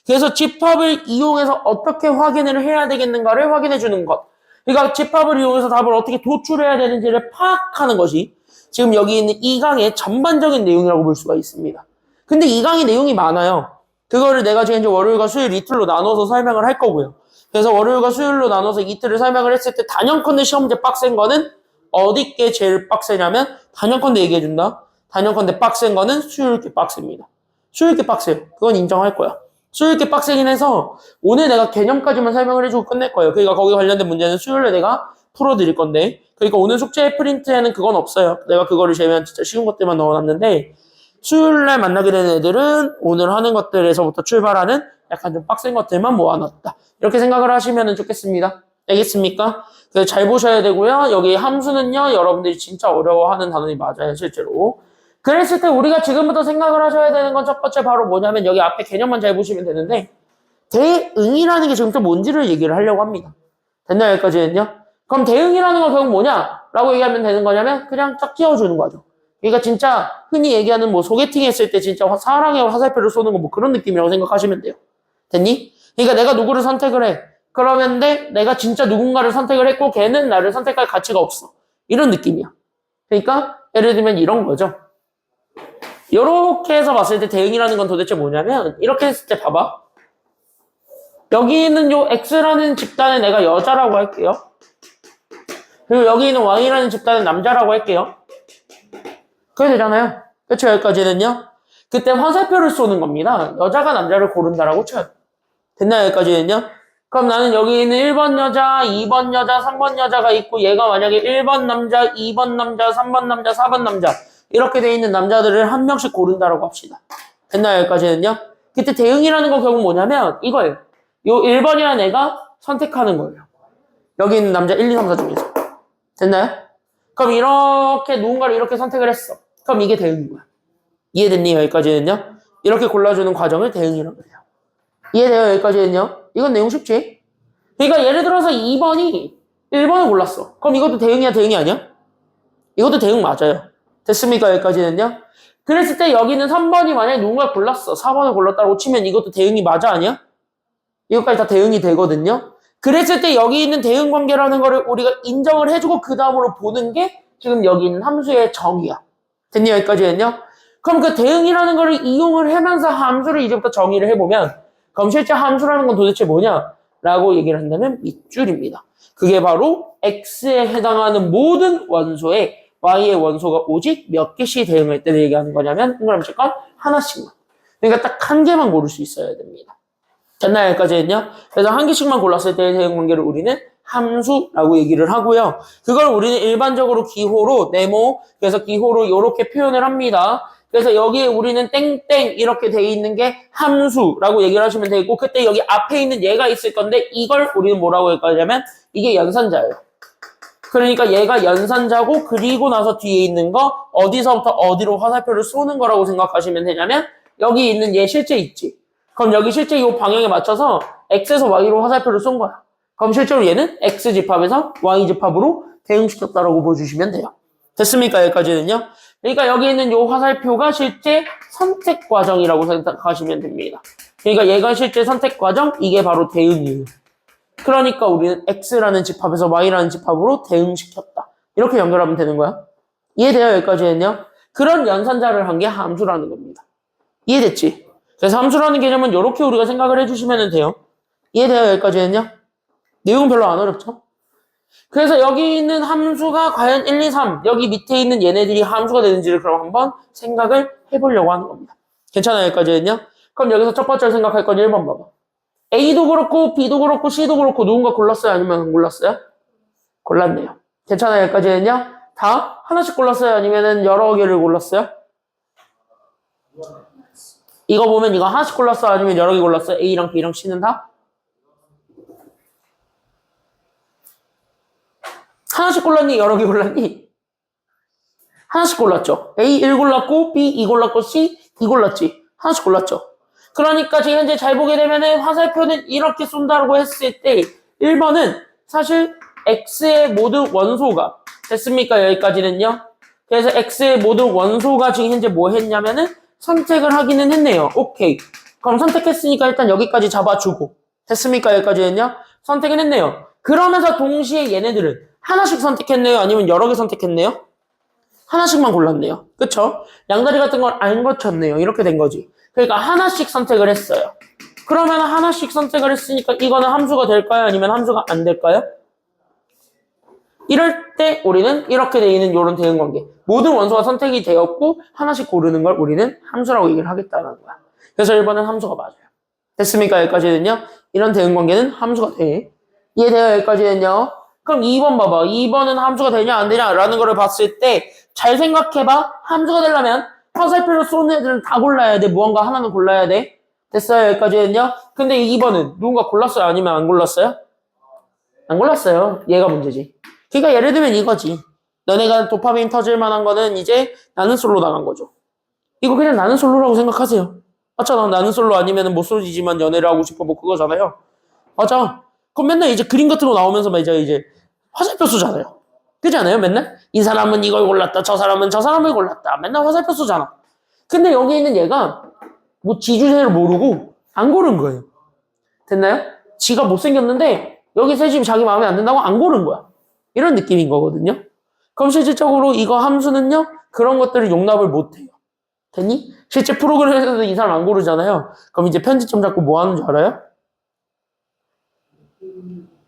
그래서 집합을 이용해서 어떻게 확인을 해야 되겠는가를 확인해 주는 것. 그러니까 집합을 이용해서 답을 어떻게 도출해야 되는지를 파악하는 것이 지금 여기 있는 이 강의 전반적인 내용이라고 볼 수가 있습니다. 근데 이 강의 내용이 많아요. 그거를 내가 지금 이제 월요일과 수요일 이틀로 나눠서 설명을 할 거고요. 그래서 월요일과 수요일로 나눠서 이틀을 설명을 했을 때 단연컨대 시험제 빡센 거는 어디 게 제일 빡세냐면 단연컨대 얘기해준다. 단연컨대 빡센 거는 수요일께 빡셉니다. 수요일께 빡세요. 그건 인정할 거야. 수요일께 빡세긴 해서 오늘 내가 개념까지만 설명을 해주고 끝낼 거예요. 그러니까 거기 관련된 문제는 수요일에 내가 풀어드릴 건데, 그러니까 오늘 숙제 프린트에는 그건 없어요. 내가 그거를 제외한 진짜 쉬운 것들만 넣어놨는데, 수요일날 만나게 되는 애들은 오늘 하는 것들에서부터 출발하는 약간 좀 빡센 것들만 모아놨다. 이렇게 생각을 하시면 좋겠습니다. 알겠습니까? 그래서 잘 보셔야 되고요. 여기 함수는요, 여러분들이 진짜 어려워하는 단원이 맞아요, 실제로. 그랬을 때 우리가 지금부터 생각을 하셔야 되는 건 첫 번째 바로 뭐냐면 여기 앞에 개념만 잘 보시면 되는데, 대응이라는 게 지금 또 뭔지를 얘기를 하려고 합니다. 됐나요, 여기까지는요? 그럼 대응이라는 건 결국 뭐냐? 라고 얘기하면 되는 거냐면 그냥 딱 띄워주는 거죠. 그러니까 진짜 흔히 얘기하는 뭐 소개팅 했을 때 진짜 사랑의 화살표를 쏘는 거 뭐 그런 느낌이라고 생각하시면 돼요. 됐니? 그러니까 내가 누구를 선택을 해. 그러면데 내가 진짜 누군가를 선택을 했고 걔는 나를 선택할 가치가 없어. 이런 느낌이야. 그러니까 예를 들면 이런 거죠. 이렇게 해서 봤을 때 대응이라는 건 도대체 뭐냐면 이렇게 했을 때 봐봐. 여기 있는 요 X라는 집단은 내가 여자라고 할게요. 그리고 여기 있는 Y라는 집단은 남자라고 할게요. 그래 되잖아요. 그렇죠? 여기까지는요. 그때 화살표를 쏘는 겁니다. 여자가 남자를 고른다라고 쳐요. 됐나요? 여기까지는요. 그럼 나는 여기 있는 1번 여자, 2번 여자, 3번 여자가 있고 얘가 만약에 1번 남자, 2번 남자, 3번 남자, 4번 남자 이렇게 돼 있는 남자들을 한 명씩 고른다라고 합시다. 됐나요? 여기까지는요. 그때 대응이라는 건 결국 뭐냐면 이거예요. 요 1번이라는 애가 선택하는 거예요. 여기 있는 남자 1, 2, 3, 4 중에서. 됐나요? 그럼 이렇게 누군가를 이렇게 선택을 했어. 그럼 이게 대응인 거야. 이해됐니? 여기까지는요. 이렇게 골라주는 과정을 대응이라고 해요. 이해돼요? 여기까지는요. 이건 내용 쉽지? 그러니까 예를 들어서 2번이 1번을 골랐어. 그럼 이것도 대응이야, 대응이 아니야? 이것도 대응 맞아요. 됐습니까? 여기까지는요. 그랬을 때 여기는 3번이 만약에 누군가를 골랐어. 4번을 골랐다고 치면 이것도 대응이 맞아, 아니야? 이것까지 다 대응이 되거든요. 그랬을 때 여기 있는 대응 관계라는 거를 우리가 인정을 해주고 그 다음으로 보는 게 지금 여기 있는 함수의 정의야. 됐니? 여기까지는요. 그럼 그 대응이라는 거를 이용을 하면서 함수를 이제부터 정의를 해보면 그럼 실제 함수라는 건 도대체 뭐냐? 라고 얘기를 한다면 밑줄입니다. 그게 바로 X에 해당하는 모든 원소에 Y의 원소가 오직 몇 개씩 대응할 때 얘기하는 거냐면 동그라미칠까? 하나씩만. 그러니까 딱 한 개만 고를 수 있어야 됩니다. 됐나요? 여기까지는요. 그래서 한 개씩만 골랐을 때의 대응 관계를 우리는 함수라고 얘기를 하고요. 그걸 우리는 일반적으로 기호로 네모, 그래서 기호로 이렇게 표현을 합니다. 그래서 여기에 우리는 땡땡 이렇게 돼 있는 게 함수라고 얘기를 하시면 되고 그때 여기 앞에 있는 얘가 있을 건데 이걸 우리는 뭐라고 할 거냐면 이게 연산자예요. 그러니까 얘가 연산자고 그리고 나서 뒤에 있는 거 어디서부터 어디로 화살표를 쏘는 거라고 생각하시면 되냐면 여기 있는 얘 실제 있지. 그럼 여기 실제 이 방향에 맞춰서 X에서 Y로 화살표를 쏜 거야. 그럼 실제로 얘는 X집합에서 Y집합으로 대응시켰다라고 보여주시면 돼요. 됐습니까? 여기까지는요? 그러니까 여기 있는 요 화살표가 실제 선택 과정이라고 생각하시면 됩니다. 그러니까 얘가 실제 선택 과정, 이게 바로 대응이에요. 그러니까 우리는 X라는 집합에서 Y라는 집합으로 대응시켰다. 이렇게 연결하면 되는 거야. 이해돼요? 여기까지는요? 그런 연산자를 한 게 함수라는 겁니다. 이해됐지? 그래서 함수라는 개념은 이렇게 우리가 생각을 해주시면 돼요. 이해돼요? 여기까지는요? 내용은 별로 안 어렵죠? 그래서 여기 있는 함수가 과연 1, 2, 3 여기 밑에 있는 얘네들이 함수가 되는지를 그럼 한번 생각을 해보려고 하는 겁니다. 괜찮아요? 여기까지는요? 그럼 여기서 첫 번째로 생각할 건 1번 봐봐. A도 그렇고 B도 그렇고 C도 그렇고 누군가 골랐어요? 아니면 안 골랐어요? 골랐네요. 괜찮아요? 여기까지는요? 다 하나씩 골랐어요? 아니면 여러 개를 골랐어요? 이거 보면 이거 하나씩 골랐어요? 아니면 여러 개 골랐어요? A랑 B랑 C는 다? 하나씩 골랐니? 여러 개 골랐니? 하나씩 골랐죠. A 1 골랐고 B 2 골랐고 C 2 골랐지. 하나씩 골랐죠. 그러니까 지금 현재 잘 보게 되면은 화살표는 이렇게 쏜다고 했을 때 1번은 사실 X의 모든 원소가 됐습니까? 여기까지는요. 그래서 X의 모든 원소가 지금 현재 뭐 했냐면은 선택을 하기는 했네요. 오케이. 그럼 선택했으니까 일단 여기까지 잡아주고 됐습니까? 여기까지는요. 선택은 했네요. 그러면서 동시에 얘네들은 하나씩 선택했네요? 아니면 여러 개 선택했네요? 하나씩만 골랐네요. 그쵸? 양다리 같은 걸 안 거쳤네요. 이렇게 된 거지. 그러니까 하나씩 선택을 했어요. 그러면 하나씩 선택을 했으니까 이거는 함수가 될까요? 아니면 함수가 안 될까요? 이럴 때 우리는 이렇게 돼 있는 이런 대응 관계. 모든 원소가 선택이 되었고 하나씩 고르는 걸 우리는 함수라고 얘기를 하겠다는 거야. 그래서 1번은 함수가 맞아요. 됐습니까? 여기까지는요. 이런 대응 관계는 함수가 돼. 이해돼요? 여기까지는요. 그럼 2번 봐봐. 2번은 함수가 되냐 안 되냐라는 거를 봤을 때 잘 생각해봐. 함수가 되려면 화살표로 쏘는 애들은 다 골라야 돼. 무언가 하나는 골라야 돼. 됐어요? 여기까지는요. 근데 2번은 누군가 골랐어요? 아니면 안 골랐어요? 안 골랐어요. 얘가 문제지. 그러니까 예를 들면 이거지. 너네가 도파민 터질 만한 거는 이제 나는 솔로 당한 거죠. 이거 그냥 나는 솔로라고 생각하세요. 맞잖아. 나는 솔로 아니면 못 솔지지만 연애를 하고 싶어 뭐 그거잖아요. 맞아. 그럼 맨날 이제 그림 같은 거 나오면서 막 이제 화살표 쏘잖아요. 그렇지 않아요? 맨날? 이 사람은 이걸 골랐다. 저 사람은 저 사람을 골랐다. 맨날 화살표 쏘잖아. 근데 여기 있는 얘가 뭐 지주제를 모르고 안 고른 거예요. 됐나요? 지가 못생겼는데 여기 세 집 자기 마음에 안 든다고 안 고른 거야. 이런 느낌인 거거든요. 그럼 실질적으로 이거 함수는요. 그런 것들을 용납을 못해요. 됐니? 실제 프로그램에서도 이 사람 안 고르잖아요. 그럼 이제 편집점 잡고 뭐 하는 줄 알아요?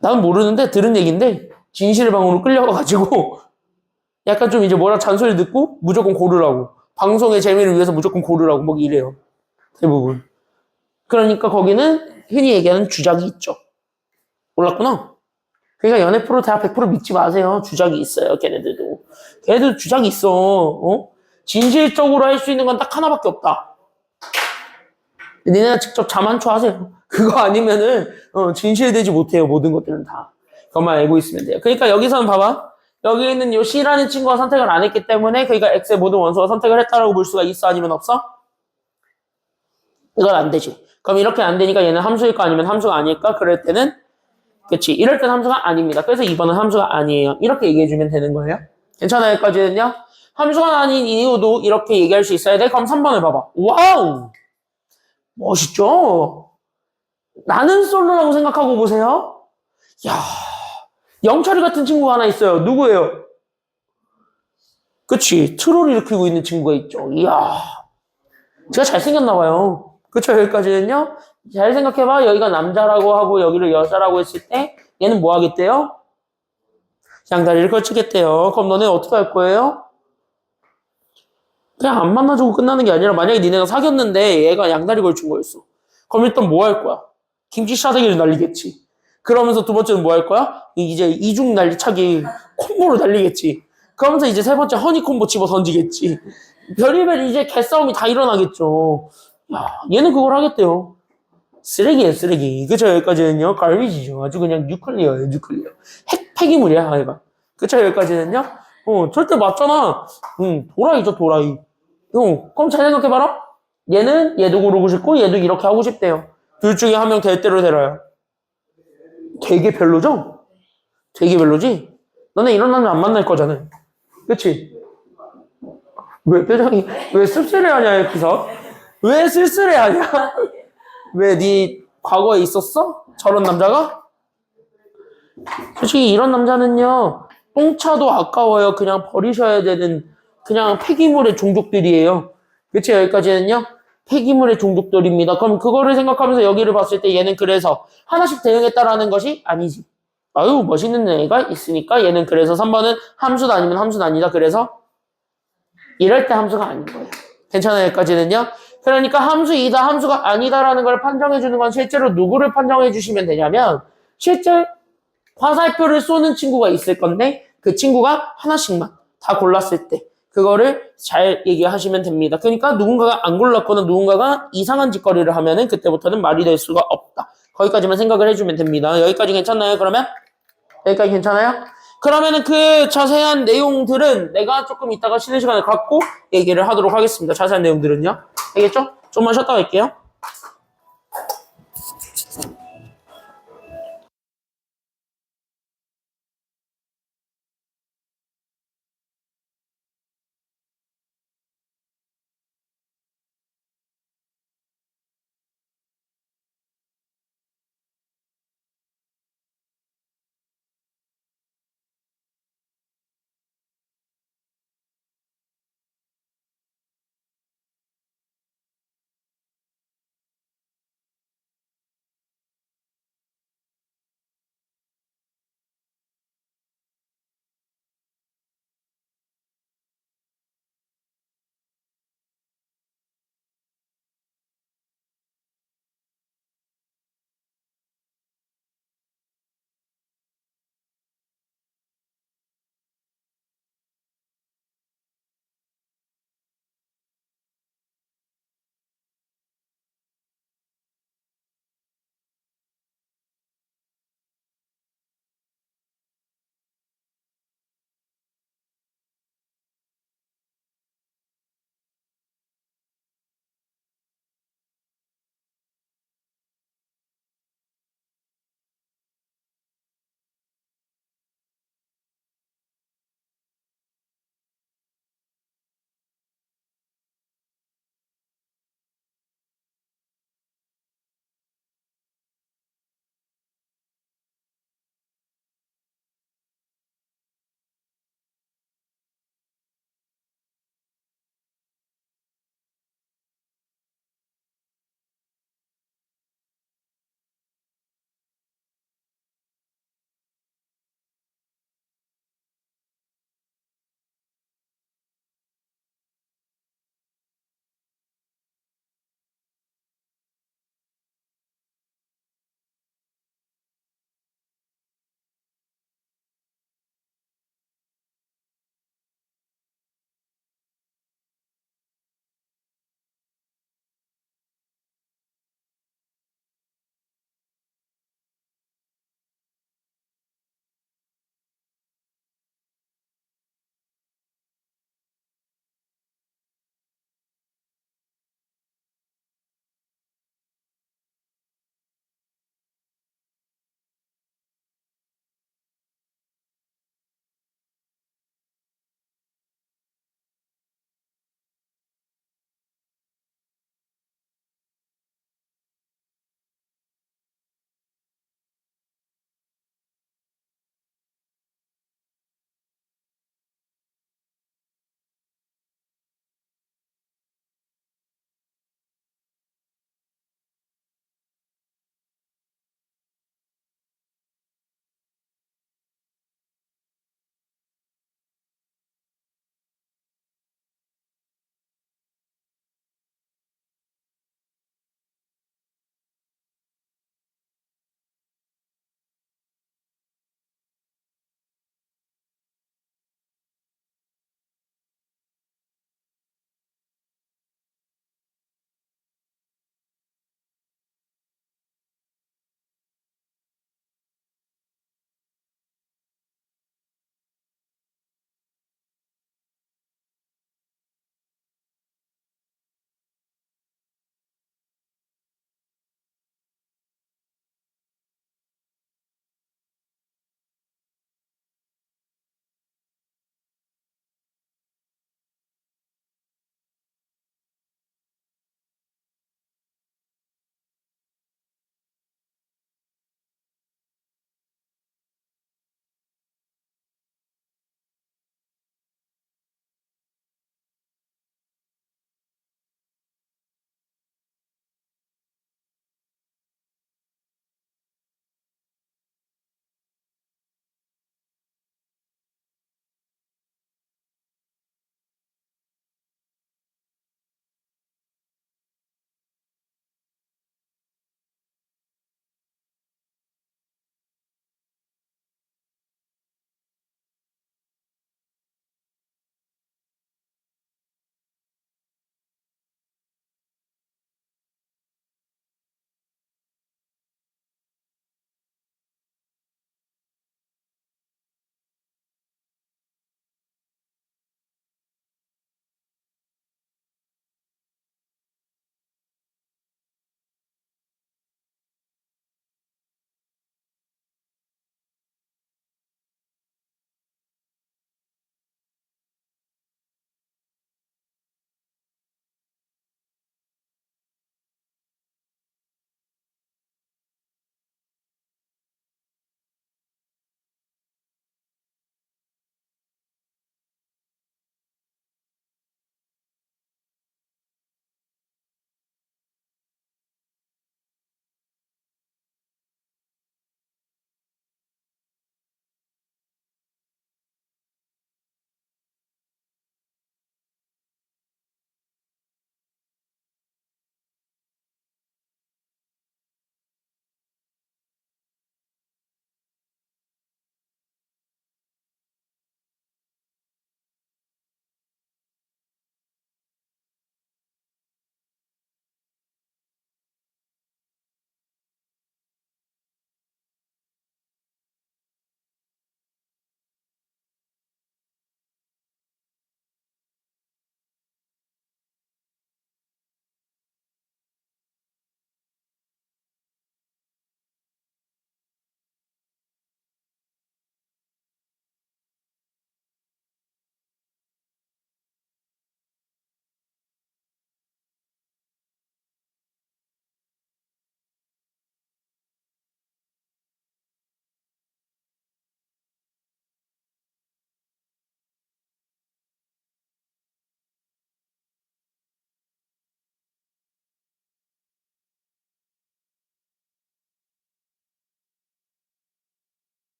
나는 모르는데 들은 얘기인데 진실의 방으로 끌려가가지고 약간 좀 이제 뭐라 잔소리 듣고 무조건 고르라고. 방송의 재미를 위해서 무조건 고르라고 뭐 이래요. 대부분. 그러니까 거기는 흔히 얘기하는 주작이 있죠. 몰랐구나. 그러니까 연애 프로 대학 100% 믿지 마세요. 주작이 있어요. 걔네들도. 걔네들도 주작이 있어. 어? 진실적으로 할 수 있는 건 딱 하나밖에 없다. 니네가 직접 자만추 하세요. 그거 아니면은 진실되지 못해요. 모든 것들은 다. 그것만 알고 있으면 돼요. 그러니까 여기서는 봐봐. 여기 있는 요 C라는 친구가 선택을 안 했기 때문에 그러니까 X의 모든 원소가 선택을 했다라고 볼 수가 있어? 아니면 없어? 이건 안 되지. 그럼 이렇게 안 되니까 얘는 함수일까 아니면 함수가 아닐까? 그럴 때는 그치. 이럴 때는 함수가 아닙니다. 그래서 2번은 함수가 아니에요. 이렇게 얘기해주면 되는 거예요. 괜찮아요? 여기까지는요? 함수가 아닌 이유도 이렇게 얘기할 수 있어야 돼. 그럼 3번을 봐봐. 와우! 멋있죠? 나는 솔로라고 생각하고 보세요. 야, 영철이 같은 친구가 하나 있어요. 누구예요? 그치. 트롤 일으키고 있는 친구가 있죠. 이야. 제가 잘생겼나 봐요. 그쵸. 여기까지는요. 잘 생각해봐. 여기가 남자라고 하고 여기를 여자라고 했을 때 얘는 뭐 하겠대요? 양다리를 걸치겠대요. 그럼 너네 어떻게 할 거예요? 그냥 안 만나주고 끝나는 게 아니라 만약에 니네가 사귀었는데 얘가 양다리 걸친 거였어. 그럼 일단 뭐 할 거야? 김치 싸대기를 날리겠지. 그러면서 두 번째는 뭐 할 거야? 이제 이중 날리차기 콤보로 날리겠지. 그러면서 이제 세 번째 허니 콤보 집어 던지겠지. 별의별 이제 개싸움이 다 일어나겠죠. 야, 얘는 그걸 하겠대요. 쓰레기예요, 쓰레기. 그쵸, 여기까지는요. 갈비지죠. 아주 그냥 뉴클리어예요, 뉴클리어. 핵 폐기물이야, 얘가. 그쵸, 여기까지는요. 절대 맞잖아. 도라이죠, 도라이. 그럼 잘 생각해봐라. 얘는 얘도 고르고 싶고 얘도 이렇게 하고 싶대요. 둘 중에 한 명 될 대로 되라요. 되게 별로죠? 되게 별로지? 너네 이런 남자 안 만날 거잖아. 그치? 왜 표정이 왜 씁쓸해하냐 여기서? 왜 쓸쓸해하냐? 왜 네 과거에 있었어? 저런 남자가? 솔직히 이런 남자는요 똥차도 아까워요. 그냥 버리셔야 되는 그냥 폐기물의 종족들이에요. 그치? 여기까지는요 폐기물의 종족들입니다. 그럼 그거를 생각하면서 여기를 봤을 때 얘는 그래서 하나씩 대응했다라는 것이 아니지. 아유 멋있는 애가 있으니까 얘는 그래서 3번은 함수도 아니면 함수는 아니다. 그래서 이럴 때 함수가 아닌 거예요. 괜찮아요? 여기까지는요? 그러니까 함수이다, 함수가 아니다라는 걸 판정해 주는 건 실제로 누구를 판정해 주시면 되냐면 실제 화살표를 쏘는 친구가 있을 건데 그 친구가 하나씩만 다 골랐을 때 그거를 잘 얘기하시면 됩니다. 그러니까 누군가가 안 골랐거나 누군가가 이상한 짓거리를 하면은 그때부터는 말이 될 수가 없다. 거기까지만 생각을 해주면 됩니다. 여기까지 괜찮나요? 그러면? 여기까지 괜찮아요? 그러면은 그 자세한 내용들은 내가 조금 이따가 쉬는 시간을 갖고 얘기를 하도록 하겠습니다. 자세한 내용들은요. 알겠죠? 좀만 쉬었다 갈게요.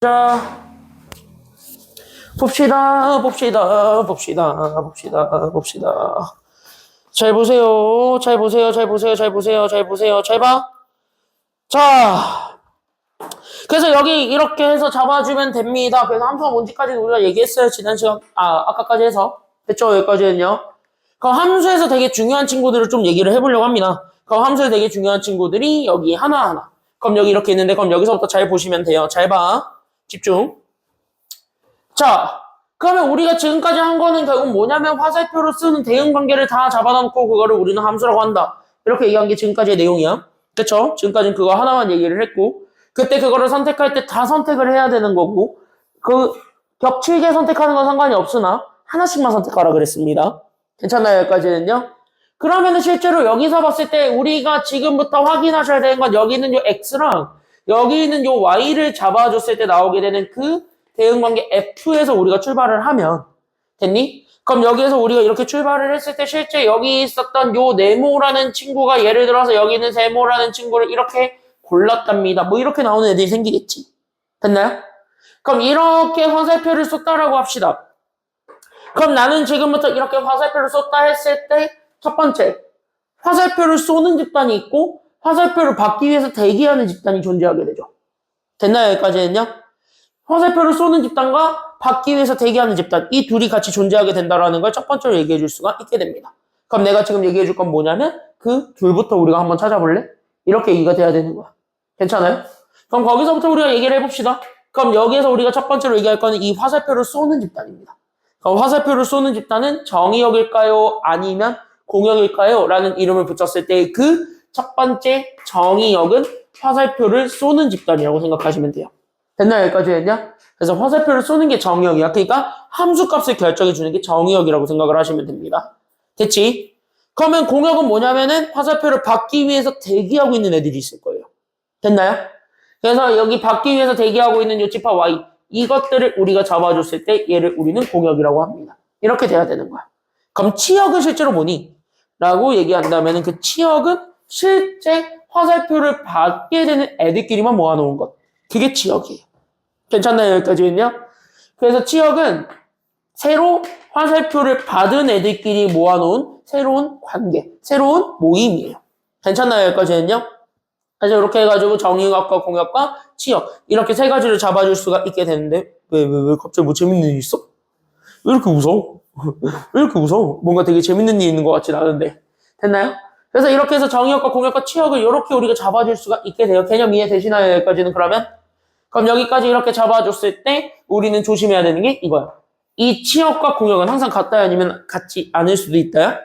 자, 봅시다. 잘 보세요. 잘 봐. 자, 그래서 여기 이렇게 해서 잡아주면 됩니다. 그래서 함수가 뭔지까지 우리가 얘기했어요. 지난 시간, 아까까지 해서. 됐죠? 여기까지는요. 그럼 함수에서 되게 중요한 친구들을 좀 얘기를 해보려고 합니다. 그럼 함수에 되게 중요한 친구들이 여기 하나하나. 그럼 여기 이렇게 있는데, 그럼 여기서부터 잘 보시면 돼요. 잘 봐. 집중. 자, 그러면 우리가 지금까지 한 거는 결국 뭐냐면 화살표로 쓰는 대응관계를 다 잡아놓고 그거를 우리는 함수라고 한다. 이렇게 얘기한 게 지금까지의 내용이야. 그쵸? 지금까지는 그거 하나만 얘기를 했고, 그때 그거를 선택할 때 다 선택을 해야 되는 거고, 그 겹치게 선택하는 건 상관이 없으나 하나씩만 선택하라 그랬습니다. 괜찮나요? 여기까지는요? 그러면은 실제로 여기서 봤을 때 우리가 지금부터 확인하셔야 되는 건 여기 있는 요 X랑 여기 있는 요 Y를 잡아줬을 때 나오게 되는 그 대응관계 F에서 우리가 출발을 하면 됐니? 그럼 여기에서 우리가 이렇게 출발을 했을 때 실제 여기 있었던 요 네모라는 친구가 예를 들어서 여기 있는 세모라는 친구를 이렇게 골랐답니다. 뭐 이렇게 나오는 애들이 생기겠지. 됐나요? 그럼 이렇게 화살표를 쏟다라고 합시다. 그럼 나는 지금부터 이렇게 화살표를 쏟다 했을 때 첫 번째, 화살표를 쏘는 집단이 있고 화살표를 받기 위해서 대기하는 집단이 존재하게 되죠. 됐나요? 여기까지는요? 화살표를 쏘는 집단과 받기 위해서 대기하는 집단, 이 둘이 같이 존재하게 된다는 걸 첫 번째로 얘기해 줄 수가 있게 됩니다. 그럼 내가 지금 얘기해 줄 건 뭐냐면 그 둘부터 우리가 한번 찾아볼래? 이렇게 얘기가 돼야 되는 거야. 괜찮아요? 그럼 거기서부터 우리가 얘기를 해봅시다. 그럼 여기에서 우리가 첫 번째로 얘기할 거는 이 화살표를 쏘는 집단입니다. 그럼 화살표를 쏘는 집단은 정의역일까요? 아니면 공역일까요? 라는 이름을 붙였을 때 그 첫 번째 정의역은 화살표를 쏘는 집단이라고 생각하시면 돼요. 됐나요? 여기까지는요? 그래서 화살표를 쏘는 게 정의역이야. 그러니까 함수값을 결정해주는 게 정의역이라고 생각을 하시면 됩니다. 됐지? 그러면 공역은 뭐냐면은 화살표를 받기 위해서 대기하고 있는 애들이 있을 거예요. 됐나요? 그래서 여기 받기 위해서 대기하고 있는 요 지파 Y, 이것들을 우리가 잡아줬을 때 얘를 우리는 공역이라고 합니다. 이렇게 돼야 되는 거야. 그럼 치역은 실제로 뭐니? 라고 얘기한다면 그 치역은 실제 화살표를 받게 되는 애들끼리만 모아놓은 것. 그게 치역이에요. 괜찮나요? 여기까지는요? 그래서 치역은 새로 화살표를 받은 애들끼리 모아놓은 새로운 관계, 새로운 모임이에요. 괜찮나요? 여기까지는요? 그래서 이렇게 해가지고 정의역과 공역과 치역 이렇게 세 가지를 잡아줄 수가 있게 되는데 왜 갑자기 뭐 재밌는 일 있어? 왜 이렇게 웃어? 왜 이렇게 웃어? 뭔가 되게 재밌는 일 있는 것 같진 않은데 됐나요? 그래서 이렇게 해서 정의역과 공역과 치역을 이렇게 우리가 잡아줄 수가 있게 돼요. 개념 이해되시나요? 여기까지는 그러면? 그럼 여기까지 이렇게 잡아줬을 때 우리는 조심해야 되는 게 이거야. 이 치역과 공역은 항상 같다야 아니면 같지 않을 수도 있다야?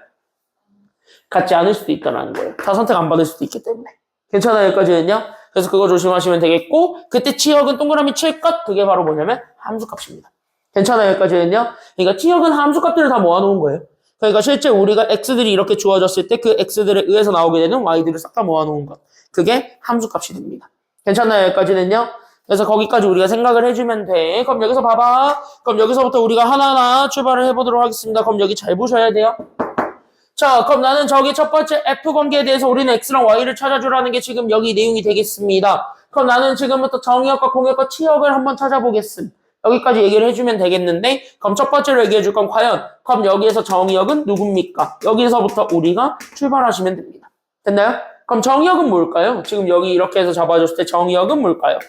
같지 않을 수도 있다라는 거예요. 다 선택 안 받을 수도 있기 때문에. 괜찮아요? 여기까지는요? 그래서 그거 조심하시면 되겠고 그때 치역은 동그라미 칠 것 그게 바로 뭐냐면 함수값입니다. 괜찮아요? 여기까지는요? 그러니까 치역은 함수값들을 다 모아놓은 거예요. 그러니까 실제 우리가 x들이 이렇게 주어졌을 때 그 x들에 의해서 나오게 되는 y들을 싹 다 모아놓은 것. 그게 함수값이 됩니다. 괜찮나요? 여기까지는요? 그래서 거기까지 우리가 생각을 해주면 돼. 그럼 여기서 봐봐. 그럼 여기서부터 우리가 하나하나 출발을 해보도록 하겠습니다. 그럼 여기 잘 보셔야 돼요. 자, 그럼 나는 저기 첫 번째 F 관계에 대해서 우리는 X랑 Y를 찾아주라는 게 지금 여기 내용이 되겠습니다. 그럼 나는 지금부터 정의역과 공역과 치역을 한번 찾아보겠음. 여기까지 얘기를 해주면 되겠는데, 그럼 첫 번째로 얘기해 줄 건 과연, 그럼 여기에서 정의역은 누굽니까? 여기서부터 우리가 출발하시면 됩니다. 됐나요? 그럼 정의역은 뭘까요? 지금 여기 이렇게 해서 잡아줬을 때 정의역은 뭘까요?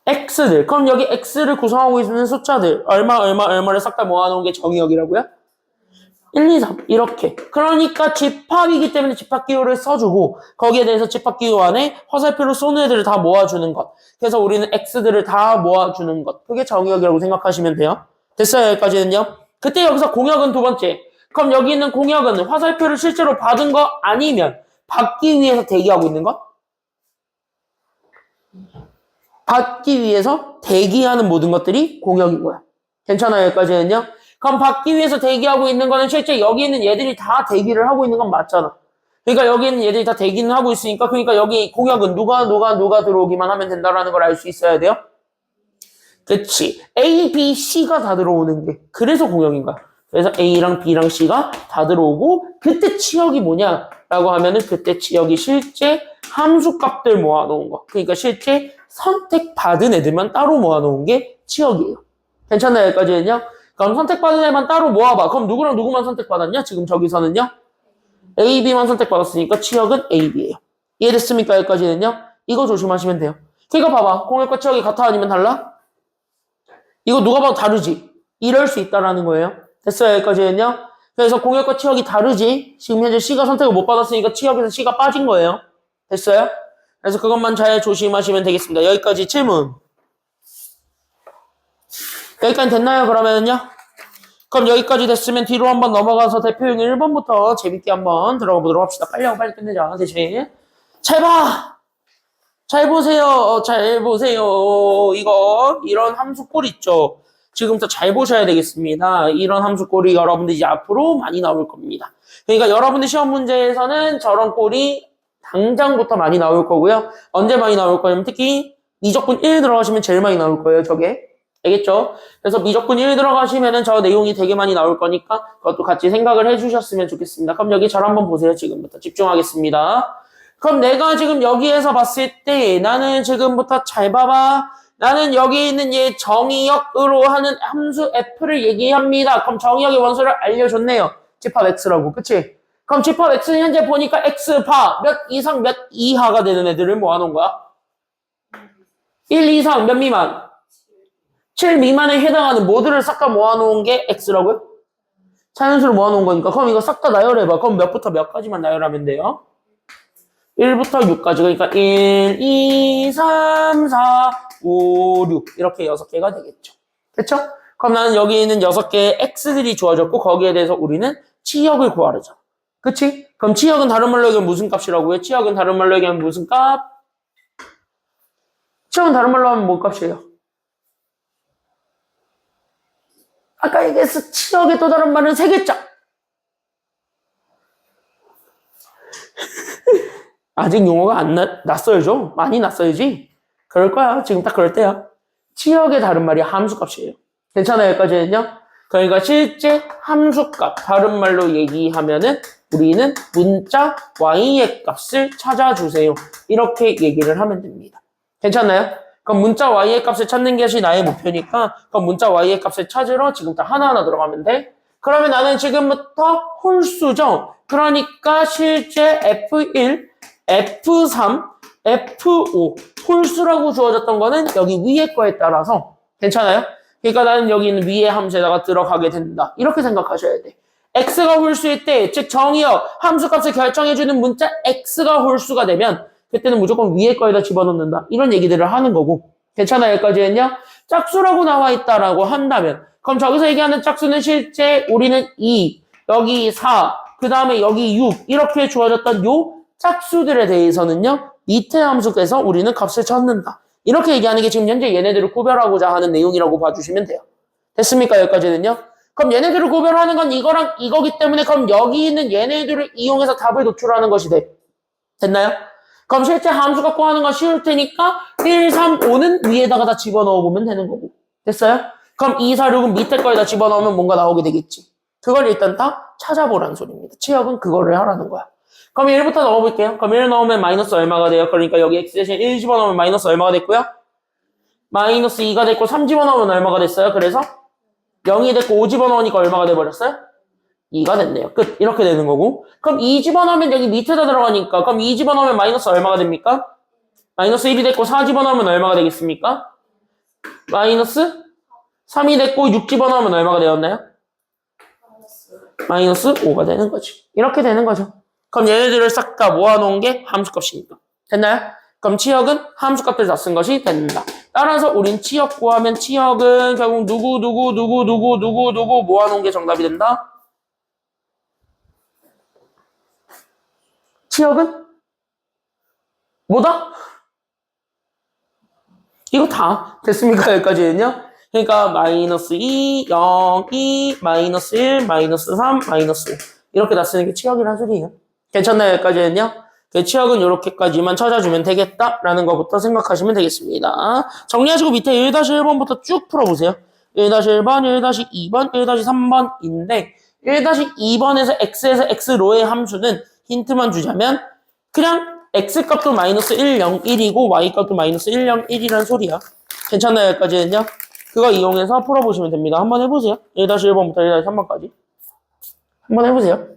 X들. 그럼 여기 X를 구성하고 있는 숫자들, 얼마를 싹 다 모아놓은 게 정의역이라고요? 1, 2, 3 이렇게. 그러니까 집합이기 때문에 집합기호를 써주고 거기에 대해서 집합기호 안에 화살표를 쏘는 애들을 다 모아주는 것. 그래서 우리는 X들을 다 모아주는 것. 그게 정의역이라고 생각하시면 돼요. 됐어요? 여기까지는요? 그때 여기서 공역은 두 번째. 그럼 여기 있는 공역은 화살표를 실제로 받은 거 아니면 받기 위해서 대기하고 있는 것? 받기 위해서 대기하는 모든 것들이 공역인 거야. 괜찮아요? 여기까지는요? 그럼 받기 위해서 대기하고 있는 거는 실제 여기 있는 얘들이 다 대기를 하고 있는 건 맞잖아. 그러니까 여기 있는 얘들이 다 대기는 하고 있으니까 그러니까 여기 공역은 누가 들어오기만 하면 된다라는 걸 알 수 있어야 돼요. 그치. A, B, C가 다 들어오는 게 그래서 공역인 거야. 그래서 A랑 B랑 C가 다 들어오고 그때 치역이 뭐냐라고 하면은 그때 치역이 실제 함수값들 모아놓은 거. 그러니까 실제 선택받은 애들만 따로 모아놓은 게 치역이에요. 괜찮나요? 여기까지는요? 그럼 선택받은 애만 따로 모아봐. 그럼 누구랑 누구만 선택받았냐? 지금 저기서는요? A, B만 선택받았으니까 치역은 A, B예요. 이해됐습니까? 여기까지는요? 이거 조심하시면 돼요. 그러니까 봐봐. 공역과 치역이 같아 아니면 달라? 이거 누가 봐도 다르지? 이럴 수 있다라는 거예요. 됐어요? 여기까지는요? 그래서 공역과 치역이 다르지? 지금 현재 C가 선택을 못 받았으니까 치역에서 C가 빠진 거예요. 됐어요? 그래서 그것만 잘 조심하시면 되겠습니다. 여기까지 질문. 여기까지 됐나요? 그러면은요? 그럼 여기까지 됐으면 뒤로 한번 넘어가서 대표용 1번부터 재밌게 한번 들어가 보도록 합시다. 빨리 하고 빨리 끝내자. 대신. 잘 봐! 잘 보세요. 잘 보세요. 이거, 이런 함수꼴 있죠? 지금부터 잘 보셔야 되겠습니다. 이런 함수꼴이 여러분들 이제 앞으로 많이 나올 겁니다. 그러니까 여러분들 시험 문제에서는 저런 꼴이 당장부터 많이 나올 거고요. 언제 많이 나올 거냐면 특히 미적분 1 들어가시면 제일 많이 나올 거예요. 저게. 알겠죠? 그래서 미적분 1 들어가시면은 저 내용이 되게 많이 나올 거니까 그것도 같이 생각을 해주셨으면 좋겠습니다. 그럼 여기 잘 한번 보세요. 지금부터 집중하겠습니다. 그럼 내가 지금 여기에서 봤을 때 나는 지금부터 잘 봐봐. 나는 여기 있는 얘 정의역으로 하는 함수 f를 얘기합니다. 그럼 정의역의 원소를 알려줬네요. 집합 x라고. 그치? 그럼 집합 x는 현재 보니까 x바 몇 이상 몇 이하가 되는 애들을 모아놓은 거야? 1 이상 몇 미만? 7 미만에 해당하는 모두를 싹 다 모아놓은 게 x라고요? 자연수를 모아놓은 거니까. 그럼 이거 싹 다 나열해봐. 그럼 몇부터 몇까지만 나열하면 돼요? 1부터 6까지. 그러니까 1, 2, 3, 4, 5, 6 이렇게 6개가 되겠죠. 그쵸? 그럼 나는 여기 있는 6개의 x들이 주어졌고 거기에 대해서 우리는 치역을 구하려죠. 그치? 그럼 치역은 다른 말로 얘기하면 무슨 값이라고요? 치역은 다른 말로 얘기하면 무슨 값? 치역은 다른 말로 하면 뭔 값이에요? 아까 얘기했어. 치역의 또 다른 말은 세개짝. 아직 용어가 안 낯설죠? 많이 낯설지? 그럴 거야. 지금 딱 그럴 때야. 치역의 다른 말이 함수값이에요. 괜찮아요? 여기까지는요? 그러니까 실제 함수값, 다른 말로 얘기하면은 우리는 문자 y의 값을 찾아주세요. 이렇게 얘기를 하면 됩니다. 괜찮나요? 그럼 문자 y의 값을 찾는 것이 나의 목표니까 그럼 문자 y의 값을 찾으러 지금부터 하나하나 들어가면 돼. 그러면 나는 지금부터 홀수죠. 그러니까 실제 F1, F3, F5 홀수라고 주어졌던 거는 여기 위에 거에 따라서 괜찮아요? 그러니까 나는 여기 있는 위의 함수에다가 들어가게 된다. 이렇게 생각하셔야 돼. x가 홀수일 때, 즉 정의역 함수값을 결정해주는 문자 x가 홀수가 되면 그때는 무조건 위에 거에다 집어넣는다. 이런 얘기들을 하는 거고. 괜찮아요? 여기까지는요? 짝수라고 나와 있다라고 한다면 그럼 저기서 얘기하는 짝수는 실제 우리는 2, 여기 4, 그 다음에 여기 6 이렇게 주어졌던 요 짝수들에 대해서는요. 밑에 함수에서 우리는 값을 찾는다. 이렇게 얘기하는 게 지금 현재 얘네들을 구별하고자 하는 내용이라고 봐주시면 돼요. 됐습니까? 여기까지는요? 그럼 얘네들을 구별하는 건 이거랑 이거기 때문에 그럼 여기 있는 얘네들을 이용해서 답을 도출하는 것이 돼. 됐나요? 그럼 실제 함수 갖고 하는 건 쉬울 테니까 1, 3, 5는 위에다가 다 집어넣어 보면 되는 거고. 됐어요? 그럼 2, 4, 6은 밑에 거에다 집어넣으면 뭔가 나오게 되겠지. 그걸 일단 다 찾아보라는 소리입니다. 치역은 그거를 하라는 거야. 그럼 1부터 넣어볼게요. 그럼 1 넣으면 마이너스 얼마가 돼요? 그러니까 여기 x 대신 1 집어넣으면 마이너스 얼마가 됐고요? 마이너스 2가 됐고 3 집어넣으면 얼마가 됐어요? 그래서 0이 됐고 5 집어넣으니까 얼마가 돼버렸어요? 2가 됐네요. 끝. 이렇게 되는 거고. 그럼 2 집어넣으면 여기 밑에다 들어가니까 그럼 2 집어넣으면 마이너스 얼마가 됩니까? 마이너스 1이 됐고 4 집어넣으면 얼마가 되겠습니까? 마이너스 3이 됐고 6 집어넣으면 얼마가 되었나요? 마이너스 5가 되는 거지. 이렇게 되는 거죠. 그럼 얘네들을 싹 다 모아놓은 게 함수값이니까. 됐나요? 그럼 치역은 함수값들 다 쓴 것이 된다. 따라서 우린 치역 구하면 치역은 결국 누구 모아놓은 게 정답이 된다. 치역은 뭐다? 이거 다 됐습니까? 여기까지는요? 그러니까 마이너스 2, 0, 2, 마이너스 1, 마이너스 3, 마이너스 5 이렇게 다 쓰는 게 치역이라는 소리예요. 괜찮나요? 여기까지는요? 그 치역은 이렇게까지만 찾아주면 되겠다라는 것부터 생각하시면 되겠습니다. 정리하시고 밑에 1-1번부터 쭉 풀어보세요. 1-1번, 1-2번, 1-3번인데 1-2번에서 x에서 x로의 함수는 힌트만 주자면 그냥 x값도 마이너스 1, 0, 1이고 y값도 마이너스 1, 0, 1이란 소리야. 괜찮나요? 여기까지는요? 그거 이용해서 풀어보시면 됩니다. 한번 해보세요. 1-1번부터 1-3번까지. 한번 해보세요.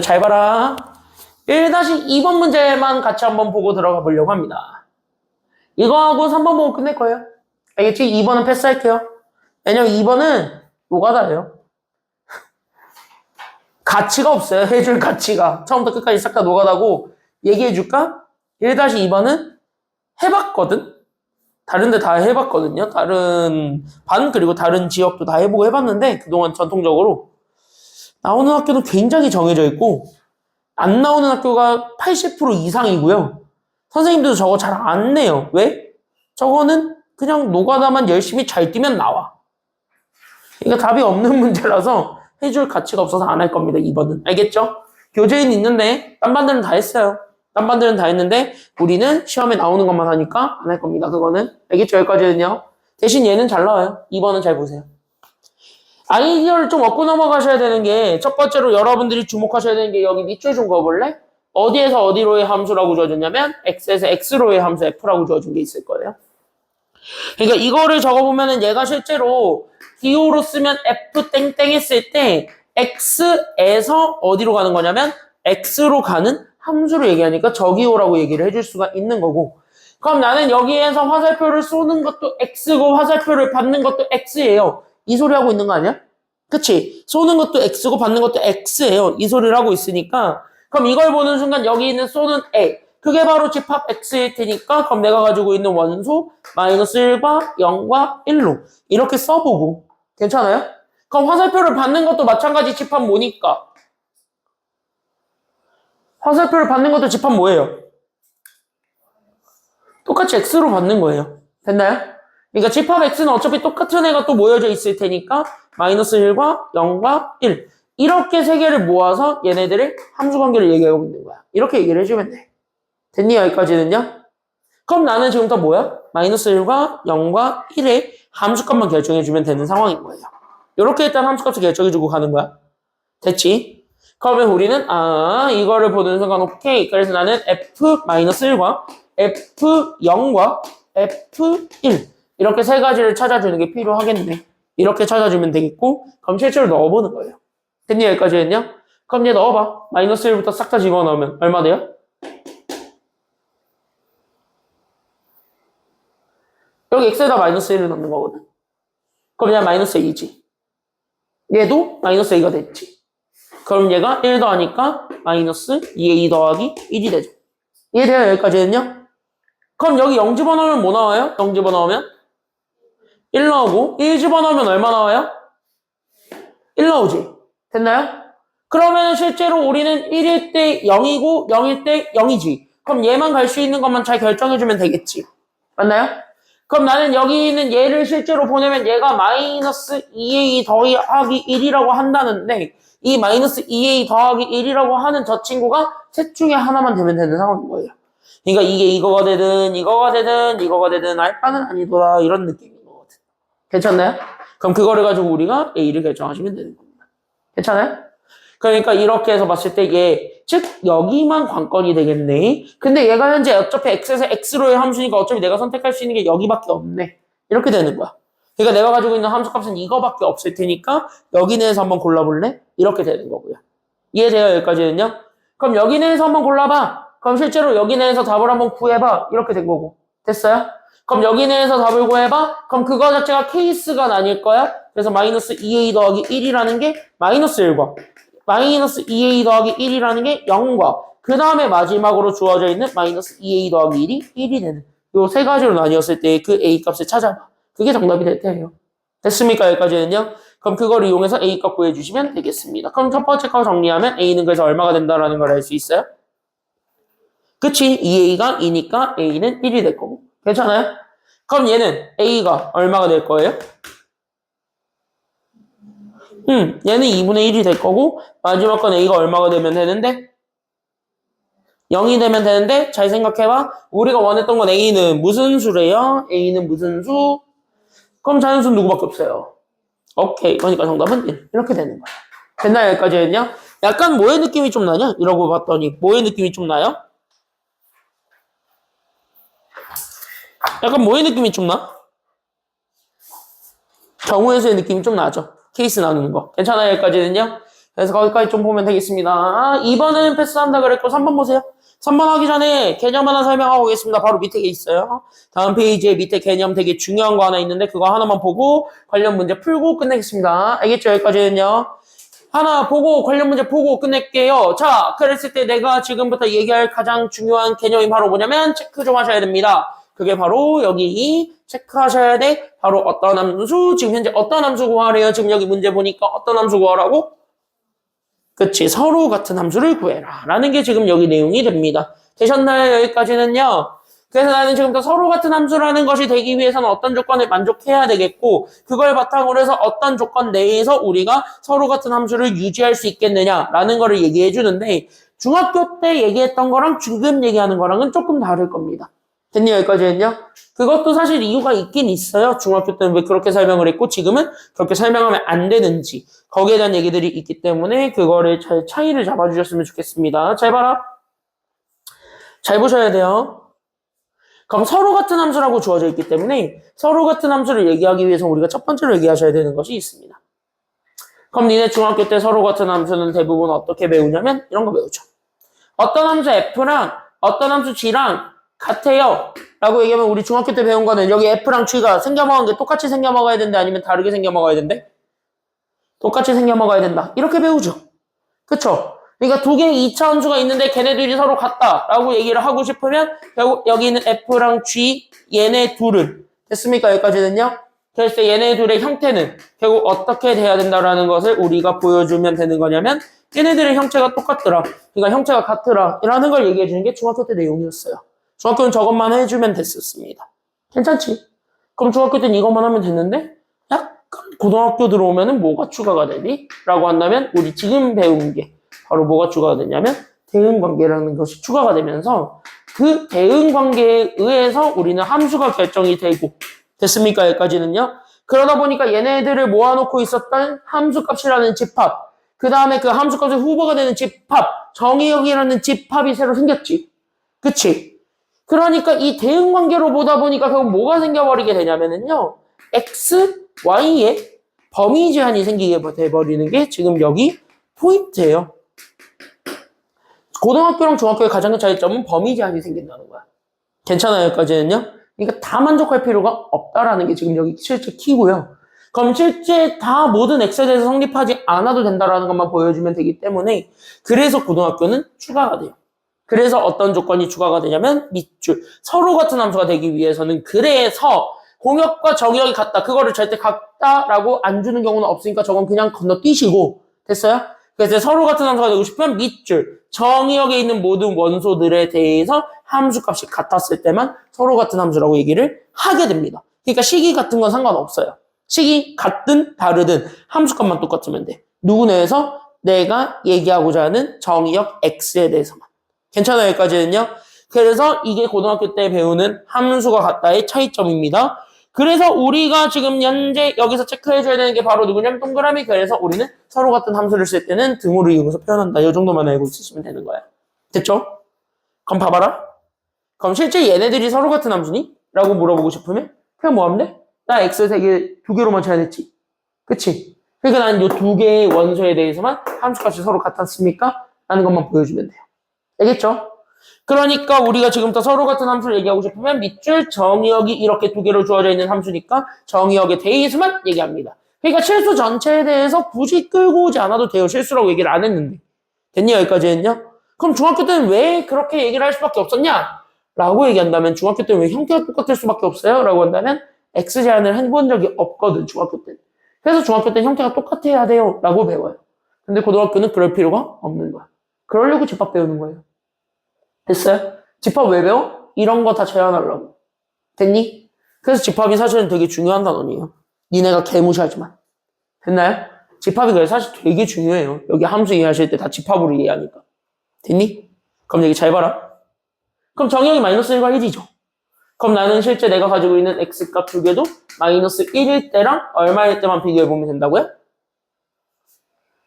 잘 봐라. 1-2번 문제만 같이 한번 보고 들어가 보려고 합니다. 이거하고 3번 보고 끝낼 거예요. 알겠지? 2번은 패스할게요. 왜냐면 2번은 노가다예요. 가치가 없어요. 해줄 가치가. 처음부터 끝까지 싹 다 노가다고 얘기해줄까? 1-2번은 해봤거든? 다른 데 다 해봤거든요. 다른 반 그리고 다른 지역도 다 해보고 해봤는데 그동안 전통적으로 나오는 학교는 굉장히 정해져 있고 안 나오는 학교가 80% 이상이고요. 선생님들도 저거 잘 안 내요. 왜? 저거는 그냥 노가다만 열심히 잘 뛰면 나와. 그러니까 답이 없는 문제라서 해줄 가치가 없어서 안 할 겁니다. 2번은. 알겠죠? 교재는 있는데 딴 반들은 다 했어요. 딴 반들은 다 했는데 우리는 시험에 나오는 것만 하니까 안 할 겁니다. 그거는. 알겠죠? 여기까지는요. 대신 얘는 잘 나와요. 2번은 잘 보세요. 아이디어를 좀 얻고 넘어가셔야 되는 게 첫 번째로 여러분들이 주목하셔야 되는 게 여기 밑줄 좀 그어볼래? 어디에서 어디로의 함수라고 주어졌냐면 x에서 x로의 함수 f라고 주어진 게 있을 거예요. 그러니까 이거를 적어보면은 얘가 실제로 기호로 쓰면 f 땡땡 했을 때 x에서 어디로 가는 거냐면 x로 가는 함수로 얘기하니까 저기호라고 얘기를 해줄 수가 있는 거고, 그럼 나는 여기에서 화살표를 쏘는 것도 x고 화살표를 받는 것도 x예요. 이 소리 하고 있는 거 아니야? 그치? 쏘는 것도 x고 받는 것도 x예요. 이 소리를 하고 있으니까 그럼 이걸 보는 순간 여기 있는 쏘는 a, 그게 바로 집합 x일 테니까 그럼 내가 가지고 있는 원소 마이너스 1과 0과 1로 이렇게 써보고, 괜찮아요? 그럼 화살표를 받는 것도 마찬가지 집합 뭐니까? 화살표를 받는 것도 집합 뭐예요? 똑같이 x로 받는 거예요. 됐나요? 그러니까 집합 x는 어차피 똑같은 애가 또 모여져 있을 테니까 마이너스 1과 0과 1 이렇게 세 개를 모아서 얘네들의 함수 관계를 얘기하고 있는 거야. 이렇게 얘기를 해주면 돼. 됐니? 여기까지는요? 그럼 나는 지금부터 뭐야? 마이너스 1과 0과 1의 함수값만 결정해주면 되는 상황인 거예요. 이렇게 일단 함수값을 결정해주고 가는 거야. 됐지? 그러면 우리는 이거를 보는 순간 오케이. 그래서 나는 f-1과 f0과 f1 이렇게 세 가지를 찾아주는 게 필요하겠네. 이렇게 찾아주면 되겠고, 그럼 실제로 넣어보는 거예요. 됐니? 여기까지는요? 그럼 얘 넣어봐. 마이너스 1부터 싹 다 집어넣으면 얼마 돼요? 여기 x에다 마이너스 1을 넣는 거거든. 그럼 그냥 마이너스 2지. 얘도 마이너스 2가 됐지. 그럼 얘가 1 더하니까 마이너스 2에 2 더하기 1이 되죠. 이해돼요? 여기까지는요? 그럼 여기 0 집어넣으면 뭐 나와요? 0 집어넣으면 1 나오고, 1 집어넣으면 얼마 나와요? 1 나오지. 됐나요? 그러면 실제로 우리는 1일 때 0이고 0일 때 0이지. 그럼 얘만 갈 수 있는 것만 잘 결정해주면 되겠지. 맞나요? 그럼 나는 여기 있는 얘를 실제로 보내면 얘가 마이너스 2a 더하기 1이라고 한다는데, 이 마이너스 2a 더하기 1이라고 하는 저 친구가 셋 중에 하나만 되면 되는 상황인 거예요. 그러니까 이게 이거가 되든 이거가 되든 이거가 되든 알바는 아니더라, 이런 느낌인 거거든. 괜찮나요? 그럼 그거를 가지고 우리가 a를 결정하시면 되는 겁니다. 괜찮아요? 그러니까 이렇게 해서 봤을 때 얘, 즉 여기만 관건이 되겠네. 근데 얘가 현재 어차피 x에서 x로의 함수니까 어차피 내가 선택할 수 있는 게 여기밖에 없네. 이렇게 되는 거야. 그러니까 내가 가지고 있는 함수값은 이거밖에 없을 테니까 여기 내에서 한번 골라볼래? 이렇게 되는 거고요. 이해돼요? 여기까지는요? 그럼 여기 내에서 한번 골라봐. 그럼 실제로 여기 내에서 답을 한번 구해봐. 이렇게 된 거고. 됐어요? 그럼 여기 내에서 답을 구해봐. 그럼 그거 자체가 케이스가 나뉠 거야. 그래서 마이너스 2a 더하기 1이라는 게 마이너스 1과 마이너스 2a 더하기 1이라는 게 0과 그 다음에 마지막으로 주어져 있는 마이너스 2a 더하기 1이 1이 되는 요 세 가지로 나뉘었을 때 그 a 값을 찾아봐. 그게 정답이 될 테예요. 됐습니까? 여기까지는요? 그럼 그걸 이용해서 a 값 구해주시면 되겠습니다. 그럼 첫 번째 거 정리하면 a는 그래서 얼마가 된다라는 걸 알 수 있어요? 그치? 2a가 2니까 a는 1이 될 거고. 괜찮아요? 그럼 얘는 a가 얼마가 될 거예요? 얘는 2분의 1이 될 거고, 마지막 건 a가 얼마가 되면 되는데? 0이 되면 되는데, 잘 생각해봐. 우리가 원했던 건 a는 무슨 수래요? a는 무슨 수? 그럼 자연수는 누구밖에 없어요? 오케이. 그러니까 정답은 1. 이렇게 되는 거야. 됐나요? 여기까지는요? 약간 뭐의 느낌이 좀 나냐? 이러고 봤더니 뭐의 느낌이 좀 나요? 약간 뭐의 느낌이 좀 나? 정우에서의 느낌이 좀 나죠? 케이스 나누는 거. 괜찮아요? 여기까지는요? 그래서 거기까지 좀 보면 되겠습니다. 2번은 패스한다 그랬고 3번 보세요. 3번 하기 전에 개념 하나 설명하고 오겠습니다. 바로 밑에 있어요. 다음 페이지에 밑에 개념 되게 중요한 거 하나 있는데 그거 하나만 보고 관련 문제 풀고 끝내겠습니다. 알겠죠? 여기까지는요. 하나 보고 관련 문제 보고 끝낼게요. 자, 그랬을 때 내가 지금부터 얘기할 가장 중요한 개념이 바로 뭐냐면 체크 좀 하셔야 됩니다. 그게 바로 여기 체크하셔야 돼. 바로 어떤 함수, 지금 현재 어떤 함수 구하래요? 지금 여기 문제 보니까 어떤 함수 구하라고? 그치, 서로 같은 함수를 구해라 라는 게 지금 여기 내용이 됩니다. 되셨나요? 여기까지는요. 그래서 나는 지금부터 서로 같은 함수라는 것이 되기 위해서는 어떤 조건을 만족해야 되겠고 그걸 바탕으로 해서 어떤 조건 내에서 우리가 서로 같은 함수를 유지할 수 있겠느냐라는 거를 얘기해 주는데 중학교 때 얘기했던 거랑 지금 얘기하는 거랑은 조금 다를 겁니다. 됐니 여기까지는요? 그것도 사실 이유가 있긴 있어요. 중학교 때는 왜 그렇게 설명을 했고 지금은 그렇게 설명하면 안 되는지 거기에 대한 얘기들이 있기 때문에 그거를 잘 차이를 잡아주셨으면 좋겠습니다. 잘 봐라. 잘 보셔야 돼요. 그럼 서로 같은 함수라고 주어져 있기 때문에 서로 같은 함수를 얘기하기 위해서 우리가 첫 번째로 얘기하셔야 되는 것이 있습니다. 그럼 니네 중학교 때 서로 같은 함수는 대부분 어떻게 배우냐면 이런 거 배우죠. 어떤 함수 F랑 어떤 함수 G랑 같아요 라고 얘기하면 우리 중학교 때 배운 거는 여기 F랑 G가 생겨먹은 게 똑같이 생겨먹어야 된다 아니면 다르게 생겨먹어야 된대? 똑같이 생겨먹어야 된다 이렇게 배우죠. 그쵸? 그러니까 두 개의 2차 함수가 있는데 걔네들이 서로 같다라고 얘기를 하고 싶으면 결국 여기 있는 F랑 G 얘네 둘은 됐습니까? 여기까지는요? 그래서 얘네 둘의 형태는 결국 어떻게 돼야 된다라는 것을 우리가 보여주면 되는 거냐면 얘네들의 형체가 똑같더라. 그러니까 형체가 같더라. 라는 걸 얘기해 주는 게 중학교 때 내용이었어요. 중학교는 저것만 해주면 됐었습니다. 괜찮지? 그럼 중학교 때는 이것만 하면 됐는데 약간 고등학교 들어오면은 뭐가 추가가 되니? 라고 한다면 우리 지금 배운 게 바로 뭐가 추가가 되냐면 대응관계라는 것이 추가가 되면서 그 대응관계에 의해서 우리는 함수가 결정이 되고 됐습니까? 여기까지는요. 그러다 보니까 얘네들을 모아놓고 있었던 함수값이라는 집합 그 다음에 그 함수값의 후보가 되는 집합 정의역이라는 집합이 새로 생겼지. 그치? 그러니까 이 대응관계로 보다 보니까 결국 뭐가 생겨버리게 되냐면은요. X, Y의 범위 제한이 생기게 돼버리는 게 지금 여기 포인트예요. 고등학교랑 중학교의 가장 큰 차이점은 범위 제한이 생긴다는 거야. 괜찮아요, 여기까지는요? 그러니까 다 만족할 필요가 없다라는 게 지금 여기 실제 키고요. 그럼 실제 다 모든 X에 대해서 성립하지 않아도 된다라는 것만 보여주면 되기 때문에 그래서 고등학교는 추가가 돼요. 그래서 어떤 조건이 추가가 되냐면 밑줄. 서로 같은 함수가 되기 위해서는 그래서 공역과 정의역이 같다. 그거를 절대 같다라고 안 주는 경우는 없으니까 저건 그냥 건너뛰시고 됐어요? 그래서 서로 같은 함수가 되고 싶으면 밑줄. 정의역에 있는 모든 원소들에 대해서 함수값이 같았을 때만 서로 같은 함수라고 얘기를 하게 됩니다. 그러니까 식이 같은 건 상관없어요. 식이 같든 다르든 함수값만 똑같으면 돼. 누구 내에서? 내가 얘기하고자 하는 정의역 X에 대해서만. 괜찮아요, 여기까지는요? 그래서 이게 고등학교 때 배우는 함수가 같다의 차이점입니다. 그래서 우리가 지금 현재 여기서 체크해줘야 되는 게 바로 누구냐면 동그라미. 그래서 우리는 서로 같은 함수를 쓸 때는 등호를 이용해서 표현한다. 이 정도만 알고 있으시면 되는 거야. 됐죠? 그럼 봐봐라. 그럼 실제 얘네들이 서로 같은 함수니? 라고 물어보고 싶으면 그냥 뭐 하면 돼? 나 X 두 개로만 제한했지. 그치? 그러니까 난 이 두 개의 원소에 대해서만 함수값이 서로 같았습니까? 라는 것만 보여주면 돼요. 알겠죠? 그러니까 우리가 지금부터 서로 같은 함수를 얘기하고 싶으면 밑줄 정의역이 이렇게 두 개로 주어져 있는 함수니까 정의역에 대해서만 얘기합니다. 그러니까 실수 전체에 대해서 굳이 끌고 오지 않아도 돼요. 실수라고 얘기를 안 했는데. 됐니? 여기까지는요? 그럼 중학교 때는 왜 그렇게 얘기를 할 수밖에 없었냐? 라고 얘기한다면 중학교 때는 왜 형태가 똑같을 수밖에 없어요? 라고 한다면 X 제한을 해본 적이 없거든, 중학교 때는. 그래서 중학교 때는 형태가 똑같아야 돼요. 라고 배워요. 근데 고등학교는 그럴 필요가 없는 거야. 그러려고 집합 배우는 거예요. 됐어요? 집합 왜 배워? 이런 거 다 제한하려고. 됐니? 그래서 집합이 사실은 되게 중요한 단원이에요. 니네가 개무시하지만. 됐나요? 집합이 그래 사실 되게 중요해요. 여기 함수 이해하실 때 다 집합으로 이해하니까. 됐니? 그럼 여기 잘 봐라. 그럼 정의역이 마이너스 1과 1이죠. 그럼 나는 실제 내가 가지고 있는 X값 두 개도 마이너스 1일 때랑 얼마일 때만 비교해보면 된다고요?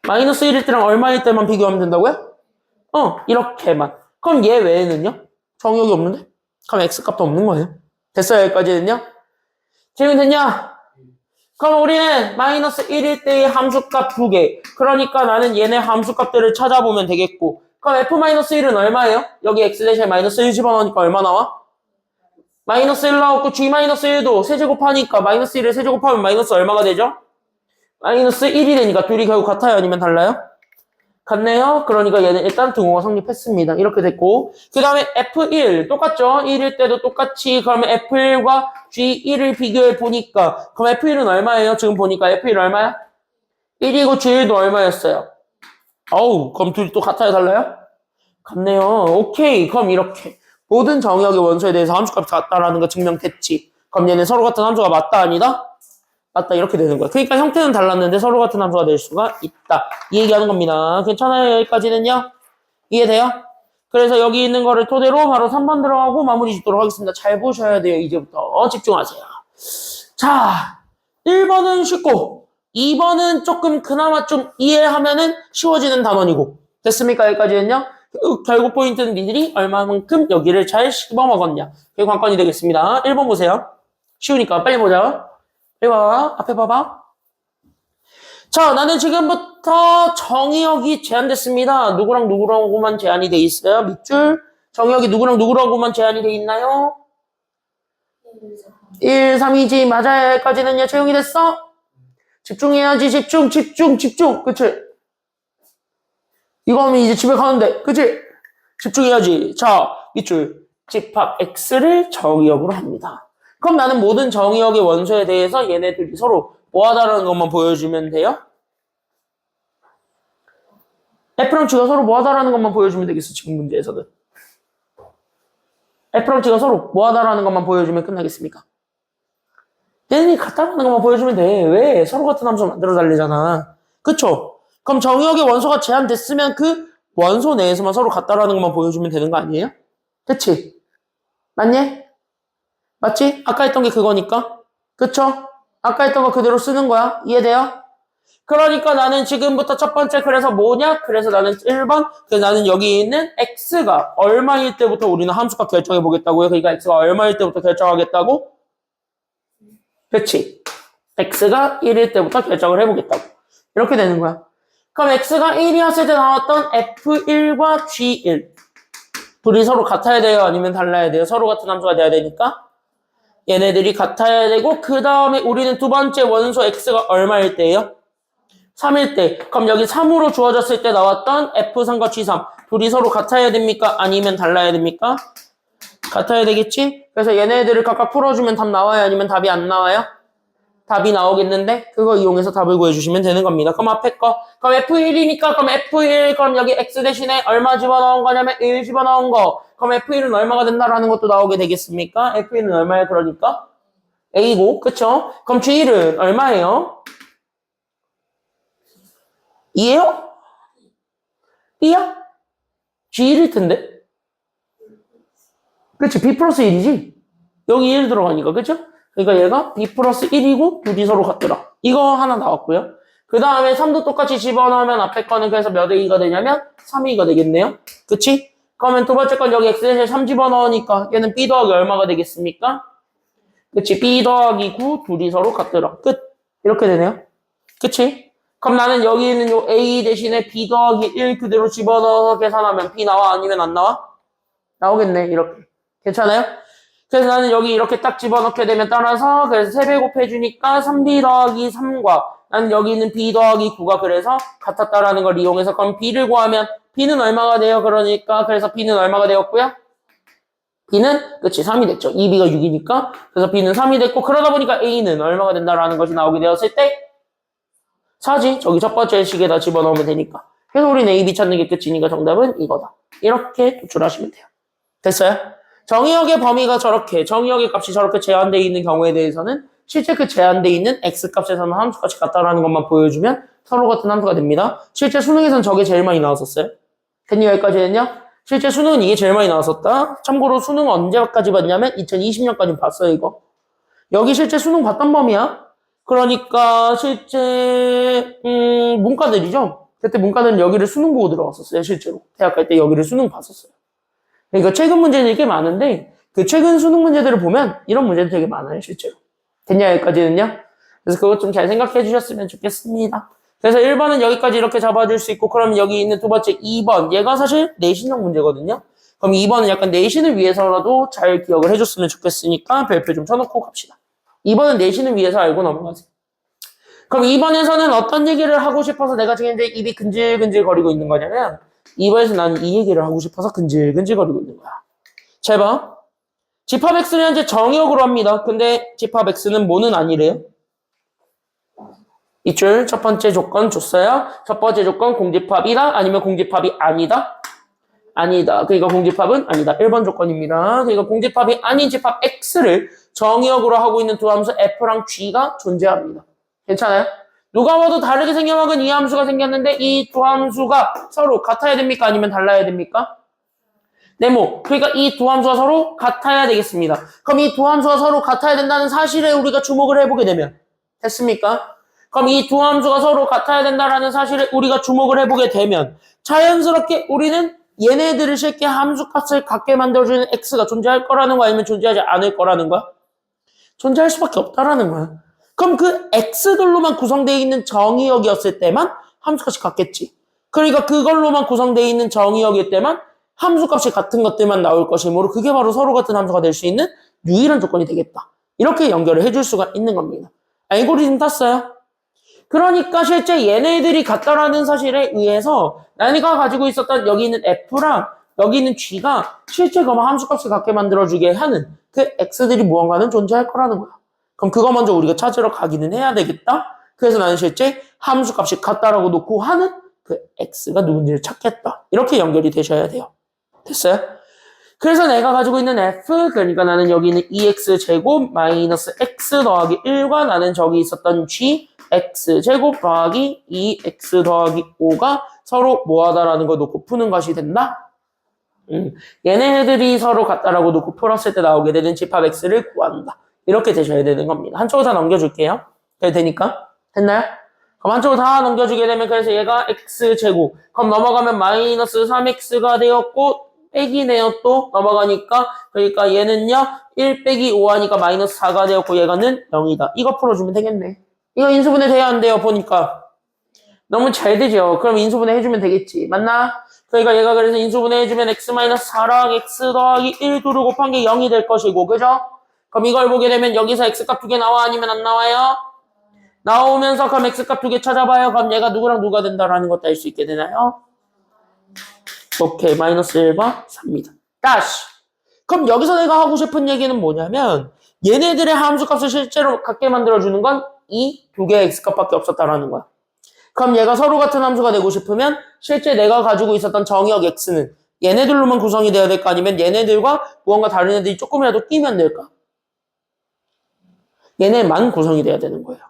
마이너스 1일 때랑 얼마일 때만 비교하면 된다고요? 이렇게만. 그럼 얘 외에는요? 정의역이 없는데? 그럼 X값도 없는 거예요. 됐어요, 여기까지는요? 재밌겠냐? 그럼 우리는 마이너스 1일 때의 함수값 두 개. 그러니까 나는 얘네 함수값들을 찾아보면 되겠고. 그럼 F-1은 얼마예요? 여기 X 대신에 마이너스 1 집어넣으니까 얼마 나와? 마이너스 1 나왔고 G-1도 세제곱하니까 마이너스 1을 세제곱하면 마이너스 얼마가 되죠? 마이너스 1이 되니까 둘이 결국 같아요? 아니면 달라요? 같네요. 그러니까 얘는 일단 등호가 성립했습니다. 이렇게 됐고 그 다음에 F1 똑같죠? 1일 때도 똑같이 그러면 F1과 G1을 비교해 보니까 그럼 F1은 얼마예요? 지금 보니까 F1 얼마야? 1이고 G1도 얼마였어요? 그럼 둘이 또 같아요? 달라요? 같네요. 오케이. 그럼 이렇게 모든 정의역의 원소에 대해서 함수값이 같다라는 거 증명됐지. 그럼 얘네 서로 같은 함수가 맞다 아니다? 맞다 이렇게 되는 거야. 그러니까 형태는 달랐는데 서로 같은 함수가 될 수가 있다. 이 얘기하는 겁니다. 괜찮아요? 여기까지는요? 이해돼요? 그래서 여기 있는 거를 토대로 바로 3번 들어가고 마무리 짓도록 하겠습니다. 잘 보셔야 돼요. 이제부터 집중하세요. 자, 1번은 쉽고 2번은 조금 그나마 좀 이해하면은 쉬워지는 단원이고 됐습니까? 여기까지는요? 결국 포인트는 니들이 얼마만큼 여기를 잘 씹어먹었냐 그게 관건이 되겠습니다. 1번 보세요. 쉬우니까 빨리 보자. 빨리 봐봐. 앞에 봐봐. 자, 나는 지금부터 정의역이 제한됐습니다. 누구랑 누구라고만 제한이 돼 있어요? 밑줄. 정의역이 누구랑 누구라고만 제한이 돼 있나요? 1, 3이지. 맞아요. 여기까지는요. 채용이 됐어? 집중해야지. 집중. 그치? 이거 하면 이제 집에 가는데. 그치? 집중해야지. 자, 밑줄. 집합 X를 정의역으로 합니다. 그럼 나는 모든 정의역의 원소에 대해서 얘네들이 서로 뭐하다라는 것만 보여주면 돼요? F랑 G가 서로 뭐하다라는 것만 보여주면 되겠어. 지금 문제에서는. F랑 G가 서로 뭐하다라는 것만 보여주면 끝나겠습니까? 얘네들이 같다라는 것만 보여주면 돼. 왜? 서로 같은 함수 만들어 달리잖아. 그쵸? 그럼 정의역의 원소가 제한됐으면 그 원소 내에서만 서로 같다라는 것만 보여주면 되는 거 아니에요? 그치? 맞니? 맞지? 아까 했던 게 그거니까. 그쵸? 아까 했던 거 그대로 쓰는 거야. 이해돼요? 그러니까 나는 지금부터 첫 번째 그래서 뭐냐? 그래서 나는 1번 그래서 나는 여기 있는 x가 얼마일 때부터 우리는 함수값 결정해 보겠다고요. 그러니까 x가 얼마일 때부터 결정하겠다고? 그렇지. x가 1일 때부터 결정을 해보겠다고. 이렇게 되는 거야. 그럼 x가 1이었을 때 나왔던 f1과 g1 둘이 서로 같아야 돼요? 아니면 달라야 돼요? 서로 같은 함수가 돼야 되니까 얘네들이 같아야 되고 그 다음에 우리는 두 번째 원소 x가 얼마일 때예요? 3일 때. 그럼 여기 3으로 주어졌을 때 나왔던 F3과 G3 둘이 서로 같아야 됩니까? 아니면 달라야 됩니까? 같아야 되겠지? 그래서 얘네들을 각각 풀어주면 답 나와요? 아니면 답이 안 나와요? 답이 나오겠는데 그거 이용해서 답을 구해주시면 되는 겁니다. 그럼 앞에 거 그럼 F1이니까 그럼 F1 그럼 여기 X 대신에 얼마 집어넣은 거냐면 1 집어넣은 거 그럼 F1은 얼마가 된다라는 것도 나오게 되겠습니까? F1은 얼마예요? 그러니까 A고 그쵸? 그럼 G1은 얼마예요? 2예요? B야? G1일 텐데 그치? B 플러스 1이지? 여기 1 들어가니까 그쵸? 그러니까 얘가 B 플러스 1이고 둘이 서로 같더라. 이거 하나 나왔고요. 그 다음에 3도 똑같이 집어넣으면 앞에 거는 그래서 몇 A가 되냐면 3A가 되겠네요. 그치? 그러면 두 번째 건 여기 X 대신에 3 집어넣으니까 얘는 B 더하기 얼마가 되겠습니까? 그치? B 더하기 9 둘이 서로 같더라. 끝. 이렇게 되네요. 그치? 그럼 나는 여기 있는 요 A 대신에 B 더하기 1 그대로 집어넣어서 계산하면 B 나와? 아니면 안 나와? 나오겠네. 이렇게. 괜찮아요? 그래서 나는 여기 이렇게 딱 집어넣게 되면 따라서 그래서 3배 곱해주니까 3B 더하기 3과 나는 여기 있는 B 더하기 9가 그래서 같았다라는 걸 이용해서 그럼 B를 구하면 B는 얼마가 돼요? 그러니까 그래서 B는 얼마가 되었고요? B는 그치 3이 됐죠. 2B가 6이니까 그래서 B는 3이 됐고 그러다 보니까 A는 얼마가 된다라는 것이 나오게 되었을 때 4지. 저기 첫 번째 식에다 집어넣으면 되니까 그래서 우리는 A, B 찾는 게 끝이니까 정답은 이거다. 이렇게 도출하시면 돼요. 됐어요? 정의역의 범위가 저렇게 정의역의 값이 저렇게 제한되어 있는 경우에 대해서는 실제 그 제한되어 있는 x값에서는 함수값이 같다라는 것만 보여주면 서로 같은 함수가 됩니다. 실제 수능에서는 저게 제일 많이 나왔었어요. 됐니? 여기까지는요? 실제 수능은 이게 제일 많이 나왔었다. 참고로 수능 언제까지 봤냐면 2020년까지 봤어요. 이거 여기 실제 수능 봤던 범위야. 그러니까 실제 문과들이죠. 그때 문과들은 여기를 수능 보고 들어갔었어요. 실제로 대학 갈 때 여기를 수능 봤었어요. 그러니까 최근 문제는 꽤 많은데 그 최근 수능 문제들을 보면 이런 문제도 되게 많아요. 실제로. 됐냐? 여기까지는요? 그래서 그것 좀 잘 생각해 주셨으면 좋겠습니다. 그래서 1번은 여기까지 이렇게 잡아줄 수 있고 그러면 여기 있는 두 번째 2번 얘가 사실 내신형 문제거든요. 그럼 2번은 약간 내신을 위해서라도 잘 기억을 해줬으면 좋겠으니까 별표 좀 쳐놓고 갑시다. 2번은 내신을 위해서 알고 넘어가세요. 그럼 2번에서는 어떤 얘기를 하고 싶어서 내가 지금 이제 입이 근질근질 거리고 있는 거냐면 2번에서 나는 이 얘기를 하고 싶어서 근질근질 거리고 있는 거야. 잘 봐. 집합 X는 현재 정의역으로 합니다. 근데 집합 X는 뭐는 아니래요? 이줄 첫 번째 조건 줬어요. 첫 번째 조건 공집합이다 아니면 공집합이 아니다? 아니다. 그러니까 공집합은 아니다. 1번 조건입니다. 그러니까 공집합이 아닌 집합 X를 정의역으로 하고 있는 두 함수 F랑 G가 존재합니다. 괜찮아요? 누가 봐도 다르게 생겨먹은 이 함수가 생겼는데 이 두 함수가 서로 같아야 됩니까? 아니면 달라야 됩니까? 네모. 그러니까 이 두 함수가 서로 같아야 되겠습니다. 그럼 이 두 함수가 서로 같아야 된다는 사실에 우리가 주목을 해보게 되면 됐습니까? 그럼 이 두 함수가 서로 같아야 된다라는 사실에 우리가 주목을 해보게 되면 자연스럽게 우리는 얘네들을 쉽게 함수값을 같게 만들어주는 x가 존재할 거라는 거 아니면 존재하지 않을 거라는 거야? 존재할 수밖에 없다라는 거야. 그럼 그 x들로만 구성되어 있는 정의역이었을 때만 함수값이 같겠지. 그러니까 그걸로만 구성되어 있는 정의역일 때만 함수값이 같은 것들만 나올 것이므로 그게 바로 서로 같은 함수가 될 수 있는 유일한 조건이 되겠다. 이렇게 연결을 해줄 수가 있는 겁니다. 알고리즘 땄어요? 그러니까 실제 얘네들이 같다라는 사실에 의해서 나니가 가지고 있었던 여기 있는 F랑 여기 있는 G가 실제 그만 함수값을 같게 만들어주게 하는 그 X들이 무언가는 존재할 거라는 거야. 그럼 그거 먼저 우리가 찾으러 가기는 해야 되겠다. 그래서 나는 실제 함수값이 같다라고 놓고 하는 그 X가 누군지를 찾겠다. 이렇게 연결이 되셔야 돼요. 됐어요? 그래서 내가 가지고 있는 F, 그러니까 나는 여기 있는 2x제곱 마이너스 x 더하기 1과 나는 저기 있었던 G, x제곱 더하기 2x 더하기 5가 서로 뭐하다라는 걸 놓고 푸는 것이 된다? 얘네들이 서로 같다라고 놓고 풀었을 때 나오게 되는 집합 x를 구한다. 이렇게 되셔야 되는 겁니다. 한쪽으로 다 넘겨줄게요. 그래 되니까? 됐나요? 그럼 한쪽으로 다 넘겨주게 되면 그래서 얘가 x제곱 그럼 넘어가면 마이너스 3x가 되었고 빼기네요. 또 넘어가니까 그러니까 얘는요 1 빼기 5 하니까 마이너스 4가 되었고 얘가는 0이다. 이거 풀어주면 되겠네. 이거 인수분해 돼야 안 돼요. 보니까 너무 잘 되죠. 그럼 인수분해 해주면 되겠지. 맞나? 그러니까 얘가 그래서 인수분해 해주면 x-4랑 x 더하기 1 두루 곱한 게 0이 될 것이고 그죠? 그럼 이걸 보게 되면 여기서 x값 2개 나와 아니면 안 나와요? 나오면서 그럼 x값 2개 찾아봐요. 그럼 얘가 누구랑 누가 된다라는 것도 알 수 있게 되나요? 오케이. 마이너스 1과 3입니다. 다시. 그럼 여기서 내가 하고 싶은 얘기는 뭐냐면 얘네들의 함수값을 실제로 같게 만들어주는 건 이 두 개의 x값밖에 없었다라는 거야. 그럼 얘가 서로 같은 함수가 되고 싶으면 실제 내가 가지고 있었던 정의역 x는 얘네들로만 구성이 돼야 될까 아니면 얘네들과 무언가 다른 애들이 조금이라도 끼면 될까? 얘네만 구성이 돼야 되는 거예요.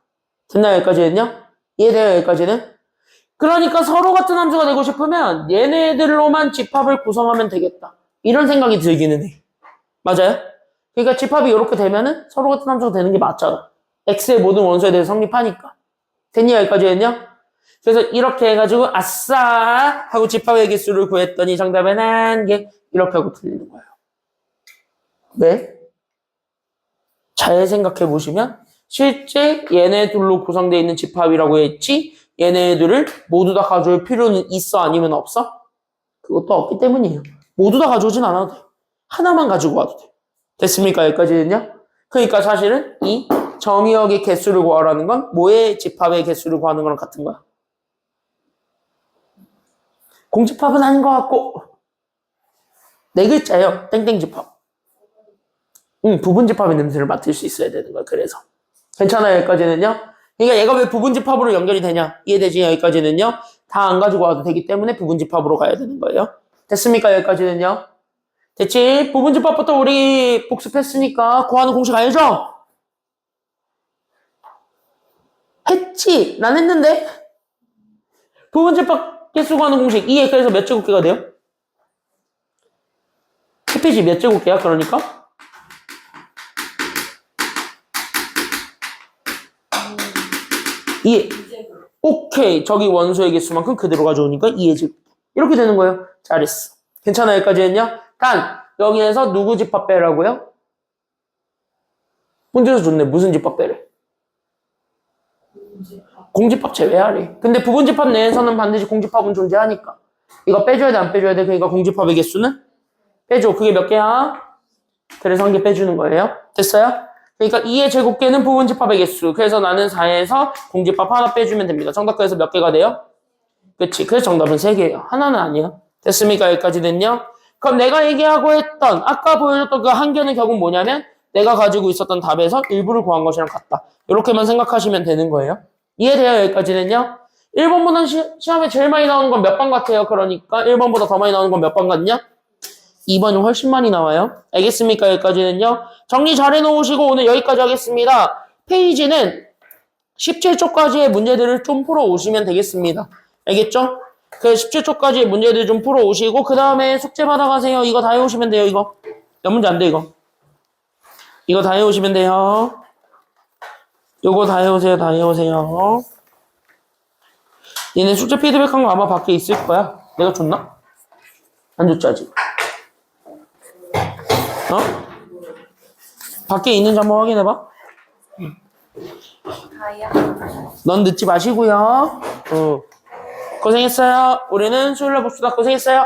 됐나요? 여기까지는요? 이해돼요? 여기까지는? 그러니까 서로 같은 함수가 되고 싶으면 얘네들로만 집합을 구성하면 되겠다. 이런 생각이 들기는 해. 맞아요? 그러니까 집합이 이렇게 되면은 서로 같은 함수가 되는 게 맞잖아. x의 모든 원소에 대해서 성립하니까. 됐니? 여기까지는요? 그래서 이렇게 해가지고 아싸 하고 집합의 개수를 구했더니 정답은 1개 이렇게 하고 틀리는 거예요. 왜? 잘 생각해 보시면 실제 얘네들로 구성되어 있는 집합이라고 했지 얘네들을 모두 다 가져올 필요는 있어 아니면 없어? 그것도 없기 때문이에요. 모두 다 가져오진 않아도 돼요. 하나만 가지고 와도 돼요. 됐습니까? 여기까지는요? 그러니까 사실은 이 정의역의 개수를 구하라는 건 뭐의 집합의 개수를 구하는 거랑 같은 거야. 공집합은 아닌 것 같고 네 글자예요. 땡땡집합. 부분집합의 냄새를 맡을 수 있어야 되는 거야. 그래서 괜찮아요. 여기까지는요. 그러니까 얘가 왜 부분집합으로 연결이 되냐 이해되지? 여기까지는요. 다 안 가지고 와도 되기 때문에 부분집합으로 가야 되는 거예요. 됐습니까? 여기까지는요. 됐지? 부분집합부터 우리 복습했으니까 구하는 공식 알죠? 했지? 난 했는데 부분집합 개수 구하는 공식 2에 그래서 몇 제곱개가 돼요? 햇빛이 몇 제곱개야? 그러니까? 오케이. 저기 원소의 개수만큼 그대로 가져오니까 2의 제곱. 이렇게 되는 거예요. 잘했어. 괜찮아요? 여기까지는요? 단 여기에서 누구 집합 빼라고요? 문제에서 좋네. 무슨 집합 빼래? 공집합 제외하래. 근데 부분집합 내에서는 반드시 공집합은 존재하니까. 이거 빼줘야 돼, 안 빼줘야 돼? 그러니까 공집합의 개수는? 빼줘. 그게 몇 개야? 그래서 한 개 빼주는 거예요. 됐어요? 그러니까 2의 제곱개는 부분집합의 개수. 그래서 나는 4에서 공집합 하나 빼주면 됩니다. 정답 그래서 몇 개가 돼요? 그치. 그래서 정답은 3개예요. 하나는 아니에요. 됐습니까? 여기까지는요? 그럼 내가 얘기하고 했던 아까 보여줬던 그 한 개는 결국 뭐냐면 내가 가지고 있었던 답에서 일부를 구한 것이랑 같다. 이렇게만 생각하시면 되는 거예요. 이해돼요? 여기까지는요? 1번보다 시험에 제일 많이 나오는 건 몇 번 같아요? 그러니까 1번보다 더 많이 나오는 건 몇 번 같냐? 2번이 훨씬 많이 나와요. 알겠습니까? 여기까지는요. 정리 잘 해놓으시고 오늘 여기까지 하겠습니다. 페이지는 17초까지의 문제들을 좀 풀어오시면 되겠습니다. 알겠죠? 그 17초까지의 문제들 좀 풀어오시고 그 다음에 숙제 받아가세요. 이거 다 해오시면 돼요. 이거 몇 문제 안 돼 이거. 이거 다 해오시면 돼요. 요거 다 해오세요. 다 해오세요. 얘네 숙제 피드백한 거 아마 밖에 있을 거야. 내가 줬나? 안 줬지 아직. 어? 밖에 있는지 한번 확인해봐. 가야. 넌 늦지 마시고요. 고생했어요. 우리는 수요일에 봅시다. 고생했어요.